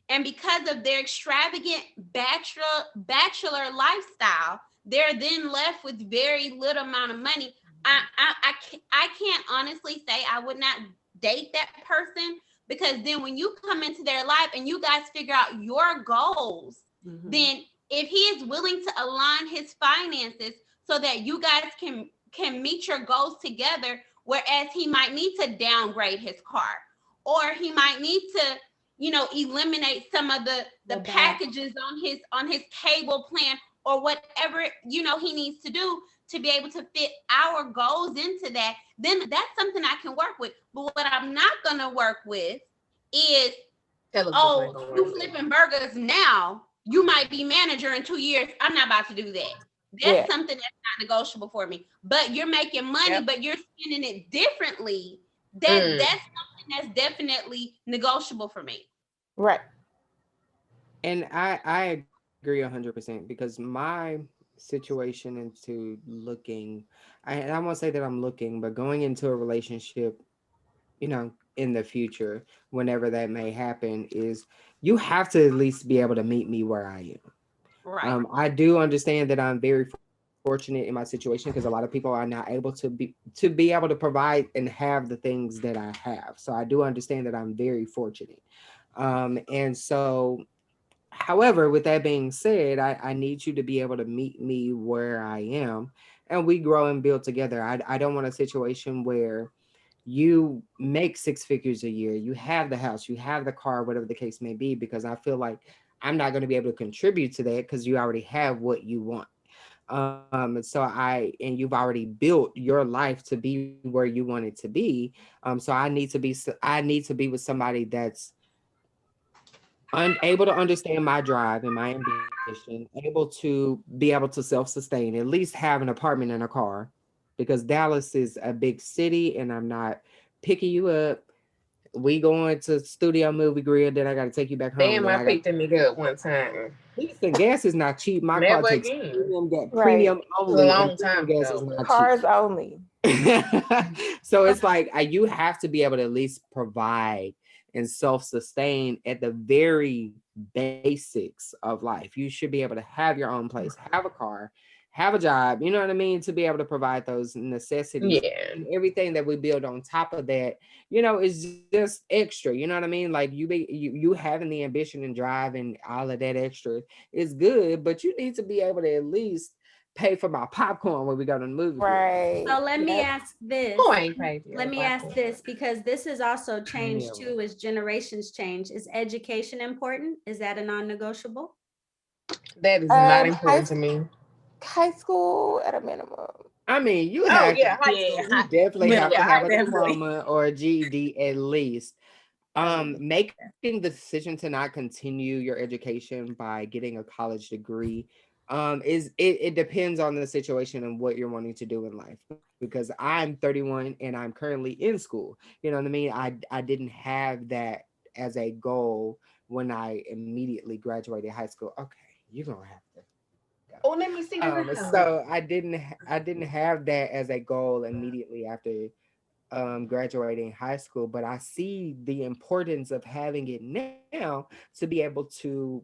And because of their extravagant bachelor lifestyle, they're then left with very little amount of money. I can't honestly say I would not date that person, because then when you come into their life and you guys figure out your goals, then if he is willing to align his finances so that you guys can meet your goals together, whereas he might need to downgrade his car, or he might need to, you know, eliminate some of the packages on his cable plan, or whatever, you know, he needs to do to be able to fit our goals into that, then that's something I can work with. But what I'm not going to work with is, oh, you flipping burgers now, you might be manager in 2 years. I'm not about to do that. That's something that's not negotiable for me. But you're making money, but you're spending it differently. That's something that's definitely negotiable for me. Right. And I agree 100%, because my situation into looking, and I won't say that I'm looking, but going into a relationship, you know, in the future, whenever that may happen, is you have to at least be able to meet me where I am. Right. I do understand that I'm very fortunate in my situation, because a lot of people are not able to be able to provide and have the things that I have. So I do understand that I'm very fortunate. And so, however, with that being said, I need you to be able to meet me where I am. and we grow and build together. I don't want a situation where you make six figures a year, you have the house, you have the car, whatever the case may be, because I feel like I'm not going to be able to contribute to that because you already have what you want. And you've already built your life to be where you want it to be. So I need to be with somebody that's unable to understand my drive and my ambition, able to be able to self-sustain, at least have an apartment and a car, because Dallas is a big city and I'm not picking you up. We going to Studio Movie Grill, then I got to take you back home. Damn, Then I I got picked a nigga up one time. listen, gas is not cheap. My car Never takes again. Right. premium A only, and long premium time gas is ago. not cheap. Cars only. So it's like you have to be able to at least provide and self-sustain at the very basics of life. You should be able to have your own place, have a car, have a job, you know what I mean, to be able to provide those necessities. Yeah. And everything that we build on top of that, is just extra. You know what I mean? Like you having the ambition and drive and all of that extra is good, but you need to be able to at least pay for my popcorn when we go to the movie. Right. So let me Yep. ask this. Who ain't paid for Let me ask popcorn? this, because this has also changed Yeah. too as generations change. Is education important? Is that a non-negotiable? That is not High important to me. school at a minimum. I mean, you Oh have yeah, high you school. definitely Yeah, have to Yeah, have I a definitely. diploma or a GED at least. Oh, Making the decision to not continue your education by getting a college degree, it depends on the situation and what you're wanting to do in life. Because I'm 31 and I'm currently in school. You know what I mean? I didn't have that as a goal when I immediately graduated high school. Okay, you're gonna have to go. Oh, let me see the house. So I didn't have that as a goal immediately after graduating high school, but I see the importance of having it now to be able to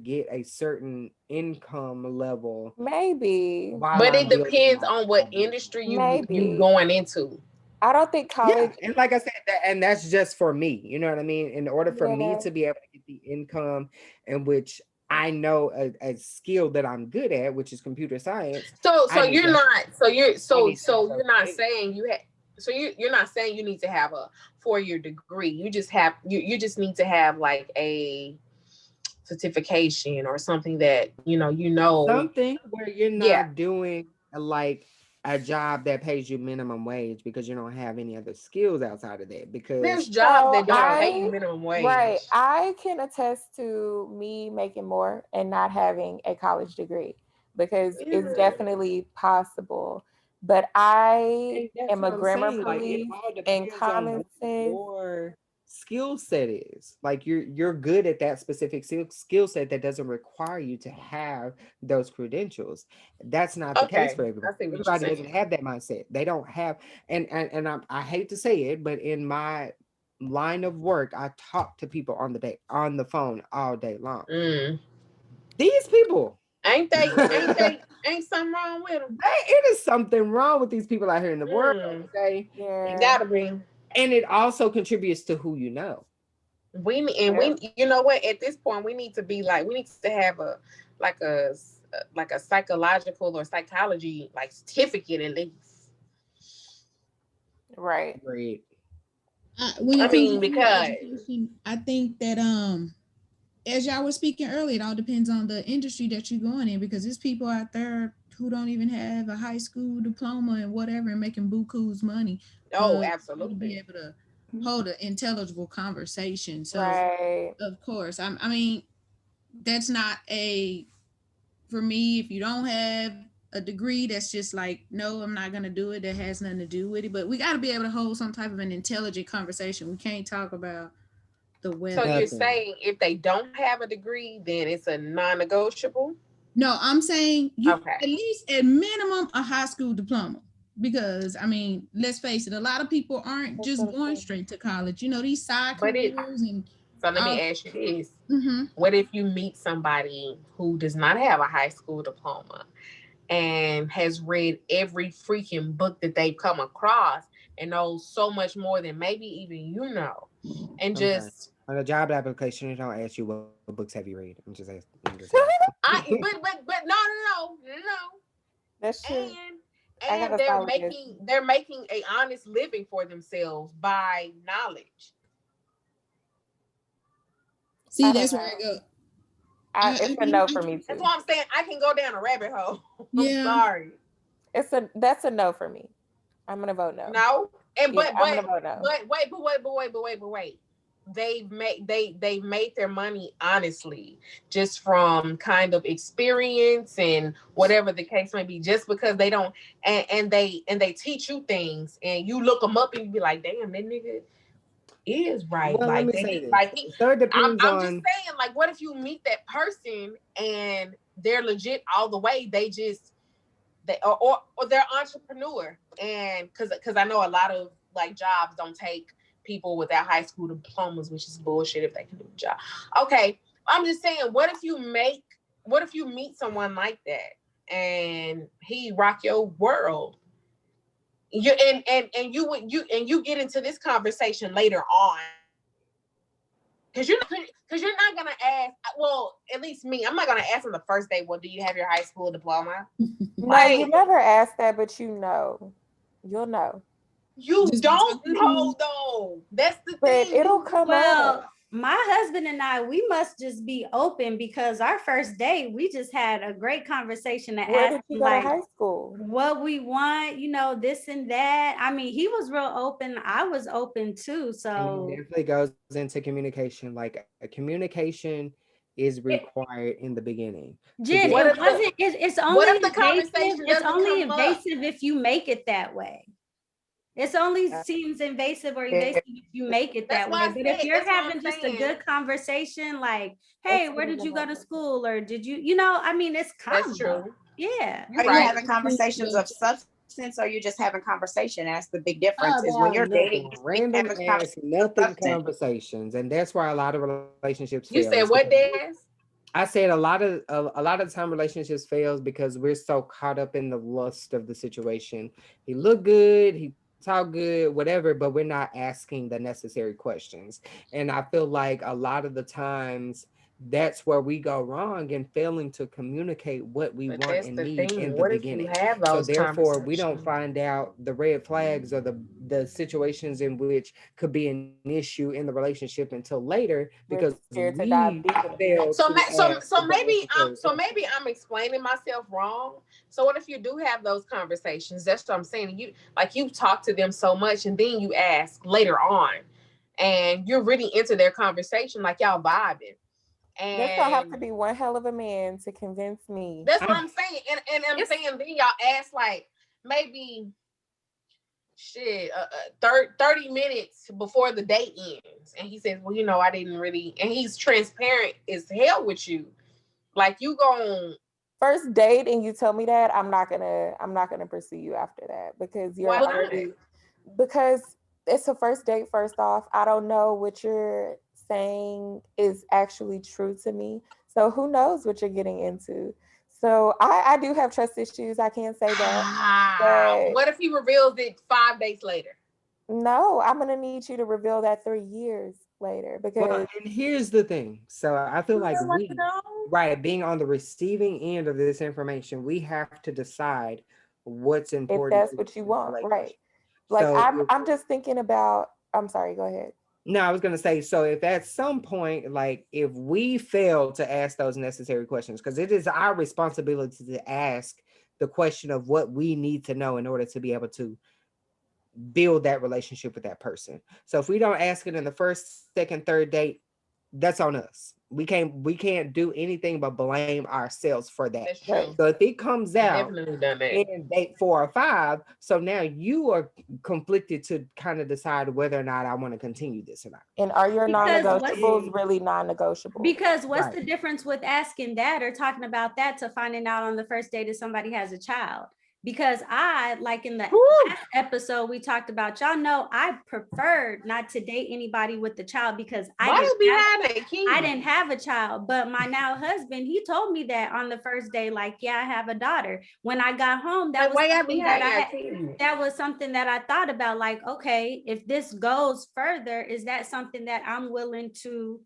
get a certain income level Maybe. while But I'm it building depends my on what own business. industry you Maybe. going into. I don't think Yeah, college. and like I said, and that's just for me. You know what I mean? In order for me Yeah. to be able to get the income in which I know a skill that I'm good at, which is computer science, So I need you're to have, not so you're I so need to have so those you're not things. saying you have so you're not saying you need to have a 4-year degree. You just have you just need to have like a certification or something that Something where you're yeah. not doing like a job that pays you minimum wage because you don't have any other skills outside of that. There's Because jobs So that don't pay you I minimum right. wage. I can attest to me making more and not having a college degree because it's Yeah. definitely possible. But I and that's am a what I'm grammar saying. Like it police all and depends on common what sense. your skill set is. Like you're good at that specific skill set that doesn't require you to have those credentials. That's not the case Okay, for I everybody. see what you're Everybody doesn't saying. have that mindset. They don't have, and I hate to say it, but in my line of work, I talk to people on the phone all day long. Mm. These people. Ain't something wrong with them? It is something wrong with these people out here in the world, Mm. okay? It Yeah. gotta be. And it also contributes to who you know. Yep. We you know what, at this point we need to be like we need to have a like a like a psychological or psychology like certificate at least. Right. Great. When I it comes mean, to your because education, I think that as y'all were speaking earlier, it all depends on the industry that you're going in because there's people out there who don't even have a high school diploma and whatever and making buku's money, oh, but to be absolutely. able to hold an intelligible conversation. So Right. of course, I mean, that's not a for me. If you don't have a degree, that's just like, no, I'm not gonna do it. That has nothing to do with it. But we got to be able to hold some type of an intelligent conversation. We can't talk about the So weather. you're Nothing. saying if they don't have a degree, then it's a non-negotiable? No, I'm saying you Okay. at least at minimum a high school diploma. Because I mean, let's face it, a lot of people aren't That's just what I'm going saying. straight to college. You know, these side But it careers and so let all. me ask you this. Mm-hmm. What if you meet somebody who does not have a high school diploma and has read every freaking book that they've come across and knows so much more than maybe even you know, and Okay. just On a job application, they don't ask you what books have you read. I'm just asking. I but no, That's true. I And gotta follow this. they're making a honest living for themselves by knowledge. See, I don't that's where I know. go. It's a no for me That's too. why I'm saying I can go down a rabbit hole. I'm Yeah. sorry. That's a no for me. I'm gonna vote no. No. And Yeah, I'm gonna vote no. but wait. They've made their money honestly, just from kind of experience and whatever the case may be. Just because they don't, and they teach you things, and you look them up and you be like, damn, that nigga is right. Well, let Like me they say need, this. like So it depends I'm just on. saying, like, what if you meet that person and they're legit all the way? They just or they're entrepreneur, and because I know a lot of like jobs don't take people without high school diplomas, which is bullshit if they can do the job. Okay, I'm just saying, what if you meet someone like that and he rock your world? You and you get into this conversation later on. Because you're not gonna ask. Well, at least me, I'm not gonna ask on the first day. Well, do you have your high school diploma? No, you never ask that, but you know, you'll know. You Just don't talking to know me. though. That's the But thing. it'll come Well, up. my husband and I, we must just be open because our first date, we just had a great conversation to Where ask did you him, go to like high school? what we want, this and that. I mean, he was real open. I was open too. And So it definitely goes into communication. Like a communication is required in the beginning. Jen, What it if wasn't, it's what only if the invasive. conversation It's doesn't only come up? invasive if you make it that way. It's only seems invasive or evasive if you make it That's that why way. I But if said. you're That's what I'm having just a saying. good conversation, like, hey, That's where what did you I'm go to about. school? Or did I mean, it's That's combo. true. Yeah. Are you Right. having conversations of substance, or are you just having conversation? That's the big difference. Is when About you're dating, nothing, you're random having ass conversations of nothing substance. conversations, and that's why a lot of relationships You fail. said is what, because Des? I said a lot of time relationships fails because we're so caught up in the lust of the situation. He looked good, he talked good, whatever, but we're not asking the necessary questions. And I feel like a lot of the times that's where we go wrong in failing to communicate what we But want that's and the need thing. in the What if you beginning. have So those therefore, we don't conversations? find out the red flags or the situations in which could be an issue in the relationship until later We're because scared to we dive deep in it. fail So to ask so the maybe necessary questions. I'm explaining myself wrong. So what if you do have those conversations? That's what I'm saying. You talk to them so much, and then you ask later on, and you're really into their conversation, like y'all vibing. There's gonna have And to be one hell of a man to convince me. that's what I'm saying. And I'm saying then y'all ask like maybe shit 30 minutes before the date ends, and he says, well, I didn't really, and he's transparent as hell with you, like you gon' First date and you tell me that, I'm not gonna pursue you after that because you're why not? already because it's a first date. First off, I don't know what you're saying is actually true to me. So who knows what you're getting into? So I do have trust issues. I can't say that. But What if he reveals it 5 days later? no, I'm gonna need you to reveal that 3 years later Well, because and here's the thing. So I feel like right, being on the receiving end of this information, we have to decide what's if important that's to what you the want, right? relationship. Like So I'm just thinking about. I'm sorry. Go ahead. no, I was gonna say, so if at some point, like if we fail to ask those necessary questions, because it is our responsibility to ask the question of what we need to know in order to be able to build that relationship with that person. So if we don't ask it in the first, second, third date, that's on us. We can't do anything but blame ourselves for that. That's true. So if it comes out Definitely done that. in date 4 or 5, so now you are conflicted to kind of decide whether or not I want to continue this or not. And are your Because non-negotiables really non-negotiable? Because what's Right. the difference with asking that or talking about that to finding out on the first date if somebody has a child? Because I, like in the last episode we talked about, y'all know I preferred not to date anybody with the child because I didn't have a child. But my now husband, he told me that on the first day, like, yeah, I have a daughter. When I got home, that was something that I thought about, like, okay, if this goes further, is that something that I'm willing to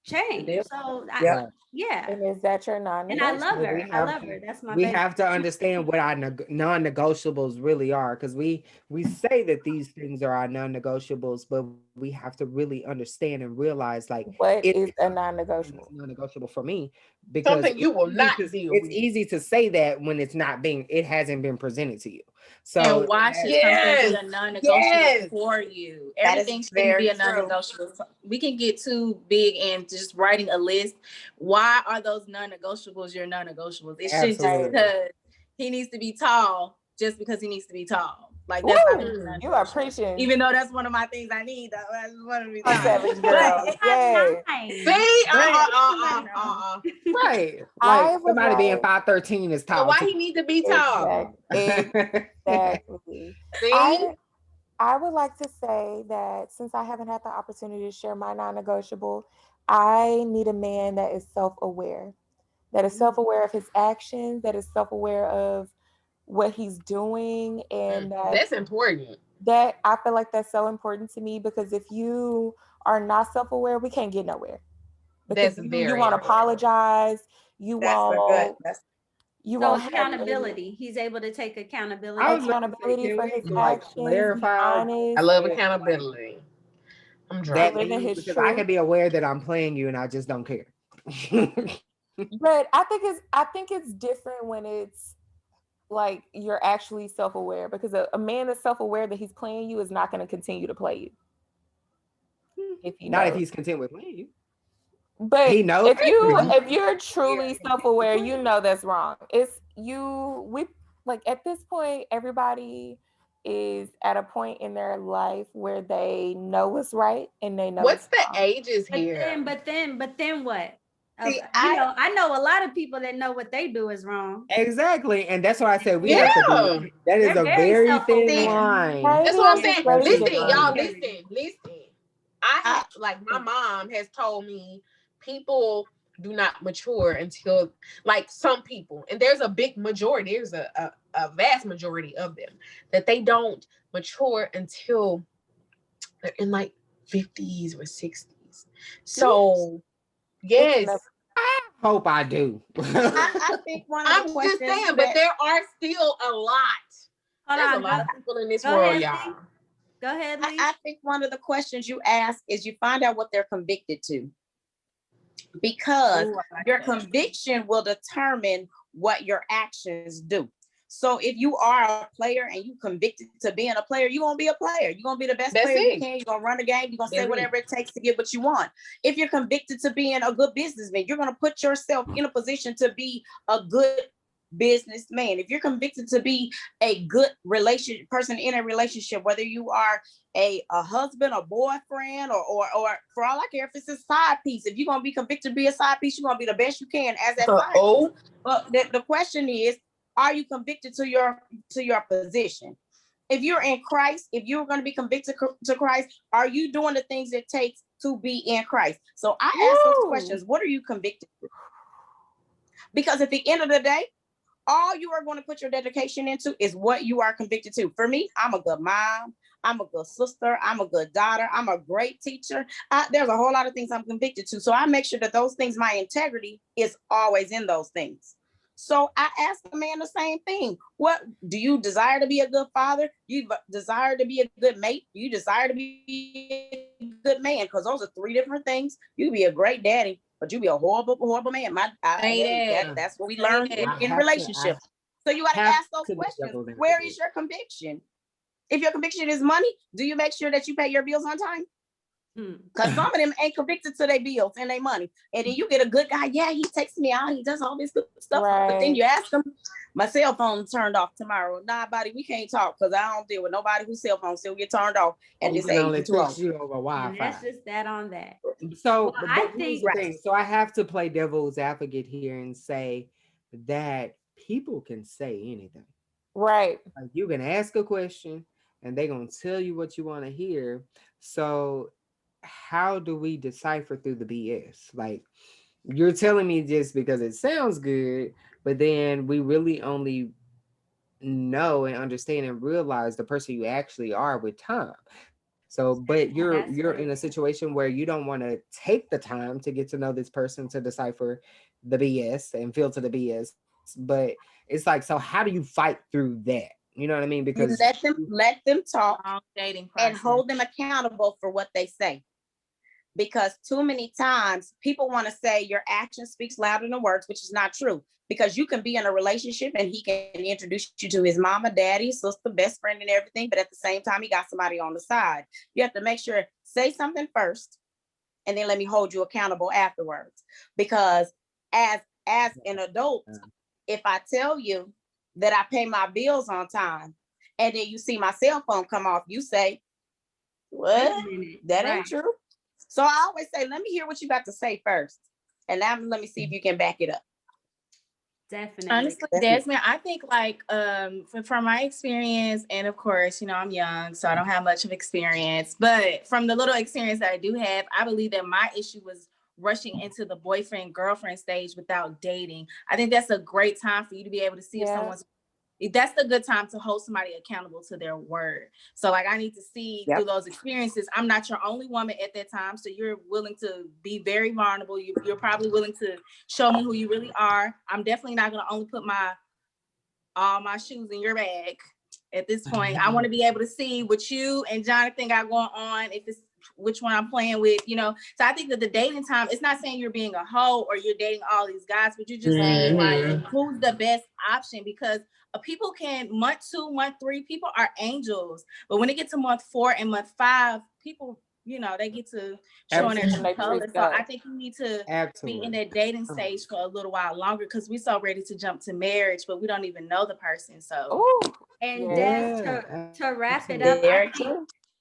change. Yep. So Right. yeah. And is that your And I non-negotiable? love So her. we I have love to her. That's my we baby. have to understand what our non-negotiables really are, because we say that these things are our non-negotiables, but we have to really understand and realize like What it is a is non-negotiable? non-negotiable for me, because Something you will not deal it's with. easy to say that when it hasn't been presented to you. And So why should something be Yes. a non-negotiable Yes. for you? That is Everything shouldn't be very a true. non-negotiable. We can get too big and just writing a list. Why are those non-negotiables your non-negotiables? It shouldn't just absolutely. because he needs to be tall, just because he needs to be tall. Like that's not Woo! a You are non-negotiable. preaching. Even though that's one of my things I need. Though. I just want to be A tall. savage girl. But Yay. Nice. See? But- Right. I Like would somebody being like 5'13" is So tall why to he need to be tall? exactly. See? I would like to say that since I haven't had the opportunity to share my non-negotiable, I need a man that is self-aware, that is self-aware of his actions, that is self-aware of what he's doing, and That's important. that I feel like that's so important to me, because if you are not self-aware, we can't get nowhere. Because That's you very won't important. apologize, you That's a good. won't That's you So won't have any accountability. He's able to take accountability. I was about to say, accountability can for we his like actions, be clarify I honest, love like accountability. I'm that driving. live in means, his because I truth. can be aware that I'm playing you and I just don't care. But I think it's different when it's like you're actually self-aware, because a man that's self-aware that he's playing you is not going to continue to play you if he Not if knows. he's content with playing you. But He knows. if you're truly self-aware, you know that's wrong. It's we like at this point, everybody is at a point in their life where they know what's right and they know What's what's the wrong. ages But here? then what? See, I know a lot of people that know what they do is wrong. Exactly, and that's why I said we Yeah. have to be. That is They're a very very thin self-aware. line. That's what I'm Maybe saying. I'm just Listen, raised y'all, different. listen. Like my mom has told me people do not mature until, like, some people, and there's a big majority, there's a vast majority of them, that they don't mature until they're in like 50s or 60s. So yes, I hope I do. I think one of I'm the just questions saying, but there are still a lot. Hold There's a on. lot of people in this Go world, ahead, y'all. Lee. Go ahead, Lee. I think one of the questions you ask is you find out what they're convicted to, because your conviction will determine what your actions do. So if you are a player and you convicted to being a player, you're gonna be a player. You're gonna be the best That's player you it. can. You're gonna run the game. You're gonna say That's whatever it takes to get what you want. If you're convicted to being a good businessman, you're gonna put yourself in a position to be a good businessman. If you're convicted to be a good person in a relationship, whether you are a husband, a boyfriend, or for all I care, if it's a side piece, if you're gonna be convicted to be a side piece, you're gonna be the best you can as that side piece. But the question is, are you convicted to your position? If you're in Christ, if you're going to be convicted to Christ, are you doing the things it takes to be in Christ? So I ask those questions. What are you convicted to? Because at the end of the day, all you are going to put your dedication into is what you are convicted to. For me, I'm a good mom. I'm a good sister. I'm a good daughter. I'm a great teacher. There's a whole lot of things I'm convicted to. So I make sure that those things, my integrity is always in those things. So I ask the man the same thing. What do you desire to be a good father? You desire to be a good mate? You desire to be a good man? Because those are three different things. You be a great daddy, but you be a horrible, horrible man. That's what we learn in relationships. So you got to ask those questions. Where is your conviction? If your conviction is money, do you make sure that you pay your bills on time? Because some of them ain't convicted to their bills and their money. And then you get a good guy. Yeah, he takes me out. He does all this good stuff. Right. But then you ask him, my cell phone turned off tomorrow. Nah, buddy, we can't talk because I don't deal with nobody whose cell phone still get turned off at this age. Only text you over Wi-Fi. And that's just that on that. So, well, I think the thing. So I have to play devil's advocate here and say that people can say anything. Right. Like, you can ask a question and they're gonna tell you what you want to hear. So how do we decipher through the BS? Like, you're telling me just because it sounds good, but then we really only know and understand and realize the person you actually are with time. So So, but you're That's in a situation where you don't want to take the time to get to know this person to decipher the BS and filter the BS. But it's like, so how do you fight through that? You know what I mean? Because You let them talk Long dating and process. hold them accountable for what they say. Because too many times people want to say your action speaks louder than words, which is not true. Because you can be in a relationship and he can introduce you to his mama, daddy, sister, best friend, and everything. But at the same time, he got somebody on the side. You have to make sure, say something first, and then let me hold you accountable afterwards. Because as an adult, if I tell you that I pay my bills on time, and then you see my cell phone come off, you say, what? That ain't true. So I always say, let me hear what you got to say first. And now let me see if you can back it up. Definitely. Honestly, Desmond, I think like from my experience, and of course, you know, I'm young, so I don't have much of experience. But from the little experience that I do have, I believe that my issue was rushing into the boyfriend girlfriend stage without dating. I think that's a great time for you to be able to see if someone's. That's the good time to hold somebody accountable to their word. So like I need to see through those experiences. I'm not your only woman at that time. So you're willing to be very vulnerable. You're probably willing to show me who you really are. I'm definitely not going to only put all my shoes in your bag at this point. I want to be able to see what you and Jonathan got going on, if it's which one I'm playing with, you know. So I think that the dating time, it's not saying you're being a hoe or you're dating all these guys, but you're just seeing like who's the best option, because people can month 2, month 3, people are angels, but when it gets to month 4 and month 5, people, you know, they get to showing their true colors. So I think you need to be in that dating stage for a little while longer, because we're so ready to jump to marriage, but we don't even know the person. So and Des, to wrap it up,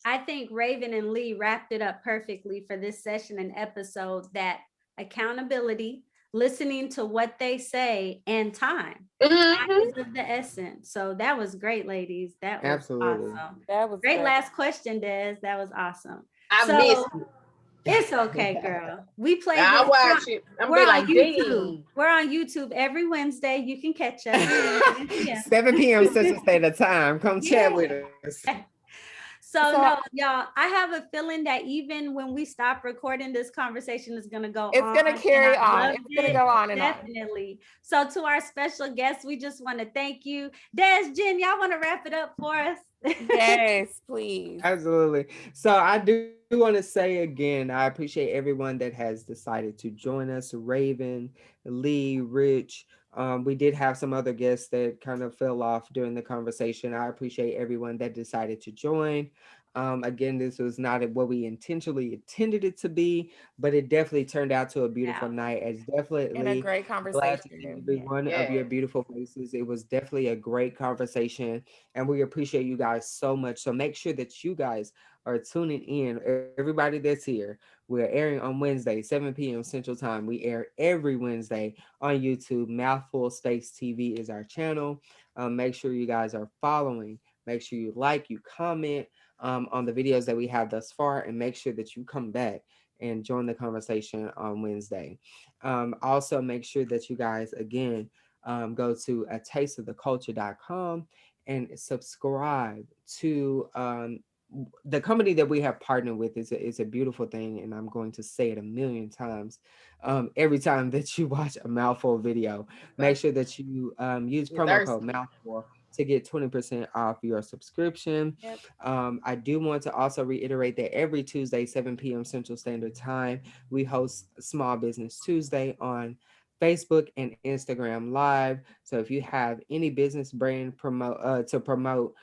I think Raven and Lee wrapped it up perfectly for this session and episode, that accountability, listening to what they say, and time. Time is of the essence. So that was great, ladies. That was awesome. That was great. Last question, Des. That was awesome. I missed it. It's okay, girl. We play this. I'll watch it. We're on YouTube. We're on YouTube every Wednesday. You can catch us. 7 p.m. Central Standard Time. Come chat with us. So no, y'all, I have a feeling that even when we stop recording, this conversation is going to go on. It's going to carry on. It's going to go on and Definitely. So to our special guests, we just want to thank you. Des, Jen, y'all want to wrap it up for us? Yes, please. Absolutely. So I do want to say again, I appreciate everyone that has decided to join us. Raven, Lee, Rich. We did have some other guests that kind of fell off during the conversation. I appreciate everyone that decided to join. Again, this was not what we intentionally intended it to be, but it definitely turned out to a beautiful night. It's definitely and a great conversation. Glad to see every one of your beautiful faces. It was definitely a great conversation, and we appreciate you guys so much. So make sure that you guys are tuning in. Everybody that's here, we're airing on Wednesday, 7 p.m. Central Time. We air every Wednesday on YouTube. Mouthful Space TV is our channel. Make sure you guys are following. Make sure you like, you comment on the videos that we have thus far, and make sure that you come back and join the conversation on Wednesday. Also, make sure that you guys, again, go to atasteoftheculture.com and subscribe to the company that we have partnered with. Is a beautiful thing, and I'm going to say it a million times. Every time that you watch a Mouthful video, make sure that you use promo code Mouthful to get 20% off your subscription. I do want to also reiterate that every Tuesday, 7 p.m. Central Standard Time, we host Small Business Tuesday on Facebook and Instagram Live. So if you have any business brand to promote,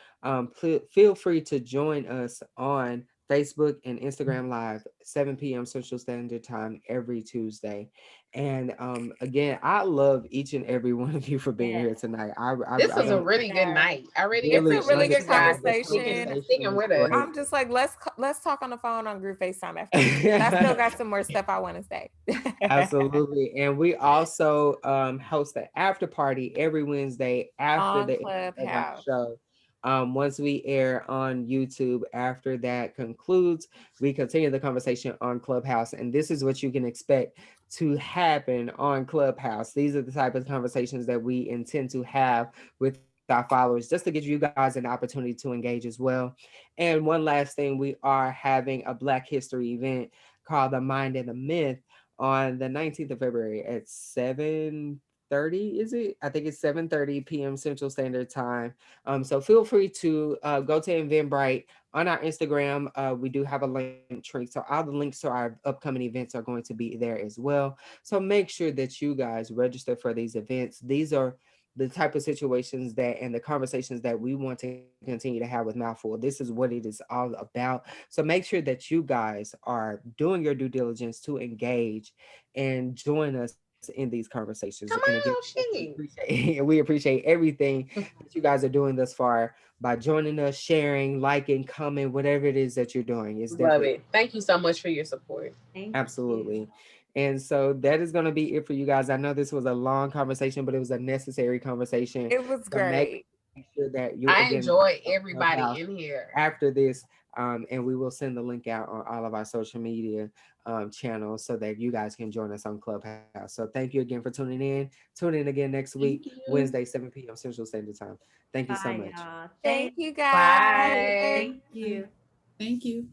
feel free to join us on Facebook and Instagram Live, 7 p.m. Central Standard Time every Tuesday. And again, I love each and every one of you for being here tonight. This was a really good night. It's a really good conversation. Sticking with us. I'm just like, let's talk on the phone on group FaceTime after. I still got some more stuff I want to say. Absolutely. And we also host an after party every Wednesday after on the Clubhouse show. Once we air on YouTube, after that concludes, we continue the conversation on Clubhouse. And this is what you can expect to happen on Clubhouse. These are the type of conversations that we intend to have with our our followers, just to give you guys an opportunity to engage as well. And one last thing, we are having a Black History event called The Mind and the Myth on the 19th of February at 7:30, is it? I think it's 7:30 p.m. Central Standard Time. So feel free to go to Eventbrite on our Instagram. We do have a link tree. So all the links to our upcoming events are going to be there as well. So make sure that you guys register for these events. These are the type of situations that and the conversations that we want to continue to have with Mouthful. This is what it is all about. So make sure that you guys are doing your due diligence to engage and join us in these conversations. And Come again, on, shit. we appreciate everything that you guys are doing thus far by joining us, sharing, liking, comment, whatever it is that you're doing. It's Love definitely it. Thank you so much for your support. Thank absolutely. you. And so that is going to be it for you guys. I know this was a long conversation, but it was a necessary conversation. It was So make great. sure that you I again enjoy Clubhouse everybody in here. after this, and we will send the link out on all of our social media channels so that you guys can join us on Clubhouse. So thank you again for tuning in. Tune in again next week, Thank you. Wednesday, 7 p.m. Central Standard Time. Thank you so Bye, much. y'all. Thank you guys. Bye. Thank you. Thank you.